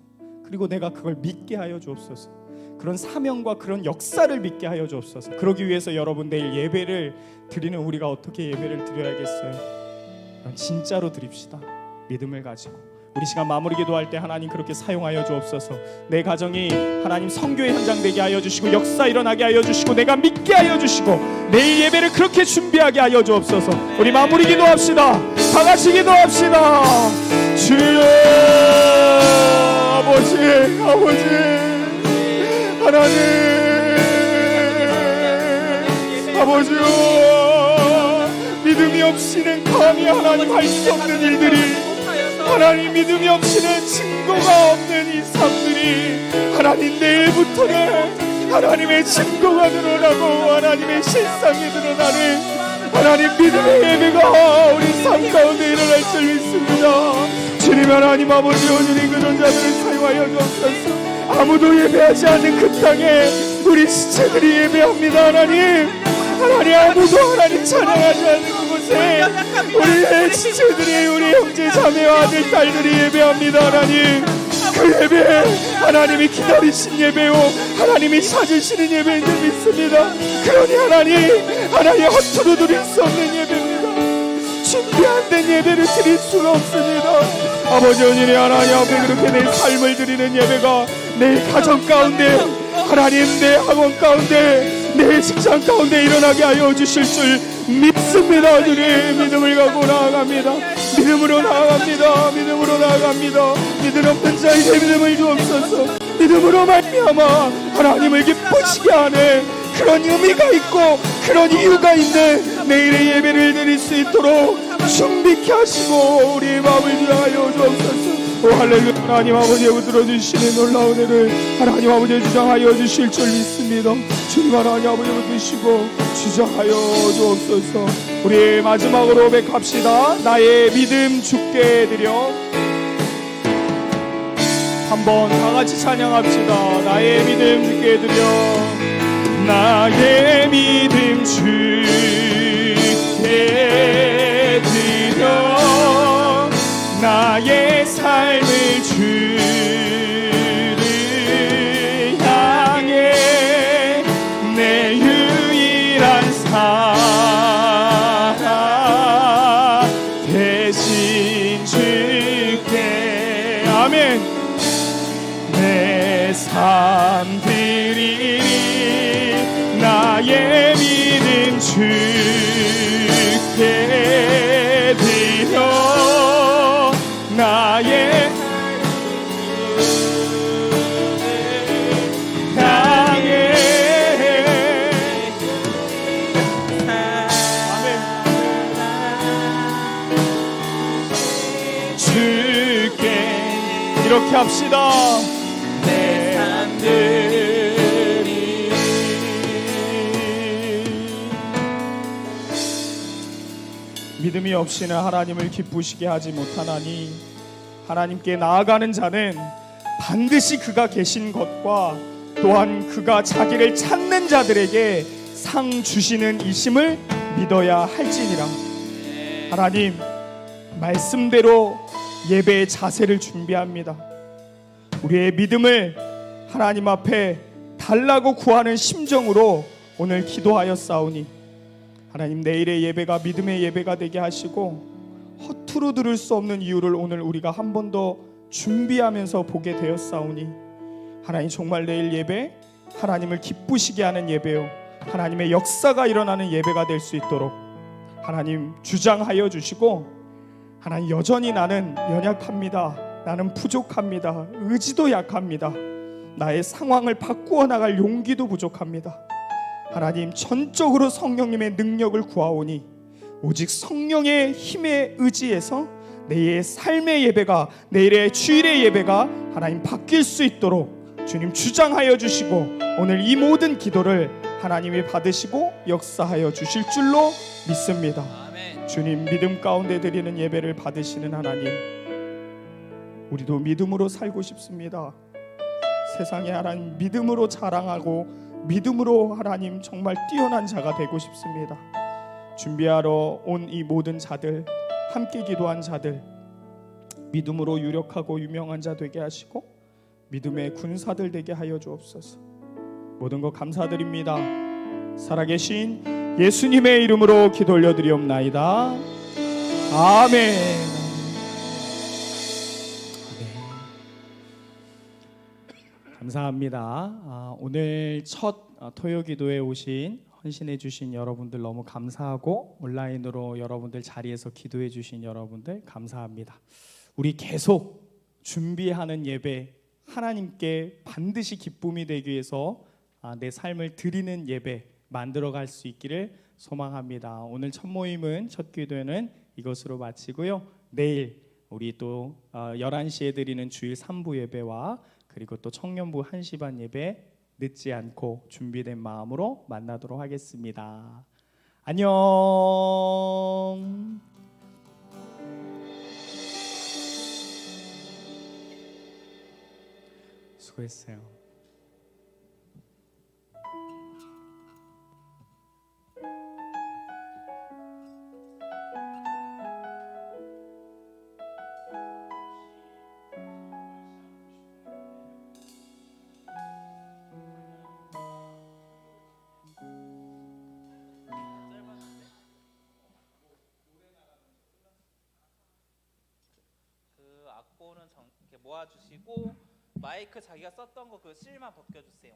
그리고 내가 그걸 믿게 하여 주옵소서. 그런 사명과 그런 역사를 믿게 하여 주옵소서. 그러기 위해서 여러분 내일 예배를 드리는 우리가 어떻게 예배를 드려야겠어요? 진짜로 드립시다. 믿음을 가지고. 우리 시간 마무리 기도할 때 하나님 그렇게 사용하여 주옵소서. 내 가정이 하나님 선교의 현장 되게 하여 주시고 역사 일어나게 하여 주시고 내가 믿게 하여 주시고 내일 예배를 그렇게 준비하게 하여 주옵소서. 우리 마무리 기도합시다. 다 같이 기도합시다. 주여 아버지 하나님 아버지요, 믿음이 없이는 감히 하나님 할 수 없는 일들이, 하나님 믿음이 없이는 증거가 없는 이 삶들이 하나님 내일부터는 하나님의 증거가 드러나고 하나님의 실상이 드러나는 하나님 믿음의 예배가 우리 삶 가운데 일어날 줄 믿습니다. 주님 하나님 아버지, 오늘 그런 자들을 사용하여 주옵소서. 아무도 예배하지 않는 그 땅에 우리 지체들이 예배합니다. 하나님 아무도 하나님 찬양하지 않는 그곳에 우리의 지체들이, 우리 형제 자매와 아들 딸들이 예배합니다. 하나님 그 예배 하나님이 기다리신 예배요, 하나님이 찾으시는 예배인 줄 믿습니다. 그러니 하나님 허투루 드릴 수 없는 예배입니다. 준비 안 된 예배를 드릴 수가 없습니다. 아버지, 오늘의 하나님 앞에 그렇게 내 삶을 드리는 예배가 내 가정 가운데, 하나님 내 학원 가운데, 내 직장 가운데 일어나게 하여 주실 줄 믿습니다. 주님 믿음을 갖고 나아갑니다. 믿음으로 나아갑니다. 믿음 없는 자에게 믿음을 주옵소서. 믿음으로 말미암아 하나님을 기쁘시게 하는 그런 의미가 있고 그런 이유가 있는 내일의 예배를 드릴 수 있도록 준비케 하시고 우리 마음을 위하여 주옵소서. 오 할렐루야. 하나님 아버지의 들어주시는 놀라운 은혜를 하나님 아버지의 주장하여 주실 줄 믿습니다. 주님 하나님 아버지를 드시고 주장하여 주옵소서. 우리 마지막으로 고백합시다. 나의 믿음 주께 드려. 한번 다같이 찬양합시다. 나의 믿음 주께 드려. 나의 믿음 주께 드려. 나의 삶을 주를 향해 내 유일한 사랑 대신 주께 아멘. 내 삶 드리리. 나의 믿음 주께 드려. 나의 주께 이렇게 합시다. 내 삶들이 믿음이 없이는 하나님을 기쁘시게 하지 못하나니 하나님께 나아가는 자는 반드시 그가 계신 것과 또한 그가 자기를 찾는 자들에게 상 주시는 이심을 믿어야 할지니라. 하나님, 말씀대로 예배의 자세를 준비합니다. 우리의 믿음을 하나님 앞에 달라고 구하는 심정으로 오늘 기도하였사오니 하나님, 내일의 예배가 믿음의 예배가 되게 하시고 허투루 들을 수 없는 이유를 오늘 우리가 한 번 더 준비하면서 보게 되었사오니 하나님, 정말 내일 예배 하나님을 기쁘시게 하는 예배요, 하나님의 역사가 일어나는 예배가 될 수 있도록 하나님 주장하여 주시고, 하나님, 여전히 나는 연약합니다. 나는 부족합니다. 의지도 약합니다. 나의 상황을 바꾸어 나갈 용기도 부족합니다. 하나님, 전적으로 성령님의 능력을 구하오니 오직 성령의 힘에 의지해서 내의 삶의 예배가, 내일의 주일의 예배가 하나님 바뀔 수 있도록 주님 주장하여 주시고, 오늘 이 모든 기도를 하나님이 받으시고 역사하여 주실 줄로 믿습니다. 아멘. 주님, 믿음 가운데 드리는 예배를 받으시는 하나님, 우리도 믿음으로 살고 싶습니다. 세상에 하나님 믿음으로 자랑하고 믿음으로 하나님 정말 뛰어난 자가 되고 싶습니다. 준비하러 온 이 모든 자들, 함께 기도한 자들, 믿음으로 유력하고 유명한 자 되게 하시고 믿음의 군사들 되게 하여 주옵소서. 모든 것 감사드립니다. 살아계신 예수님의 이름으로 기도 올려드리옵나이다. 아멘. 감사합니다. 오늘 첫 토요 기도에 오신, 헌신해 주신 여러분들 너무 감사하고, 온라인으로 여러분들 자리에서 기도해 주신 여러분들 감사합니다. 우리 계속 준비하는 예배, 하나님께 반드시 기쁨이 되기 위해서 내 삶을 드리는 예배 만들어갈 수 있기를 소망합니다. 오늘 첫 모임은, 첫 기도는 이것으로 마치고요. 내일 우리 또 11시에 드리는 주일 3부 예배와 그리고 또 청년부 1시 반 예배 늦지 않고 준비된 마음으로 만나도록 하겠습니다. 안녕. 수고했어요. 그 악보는 이렇게 모아주시고 마이크 자기가 썼던 거 그 실만 벗겨주세요.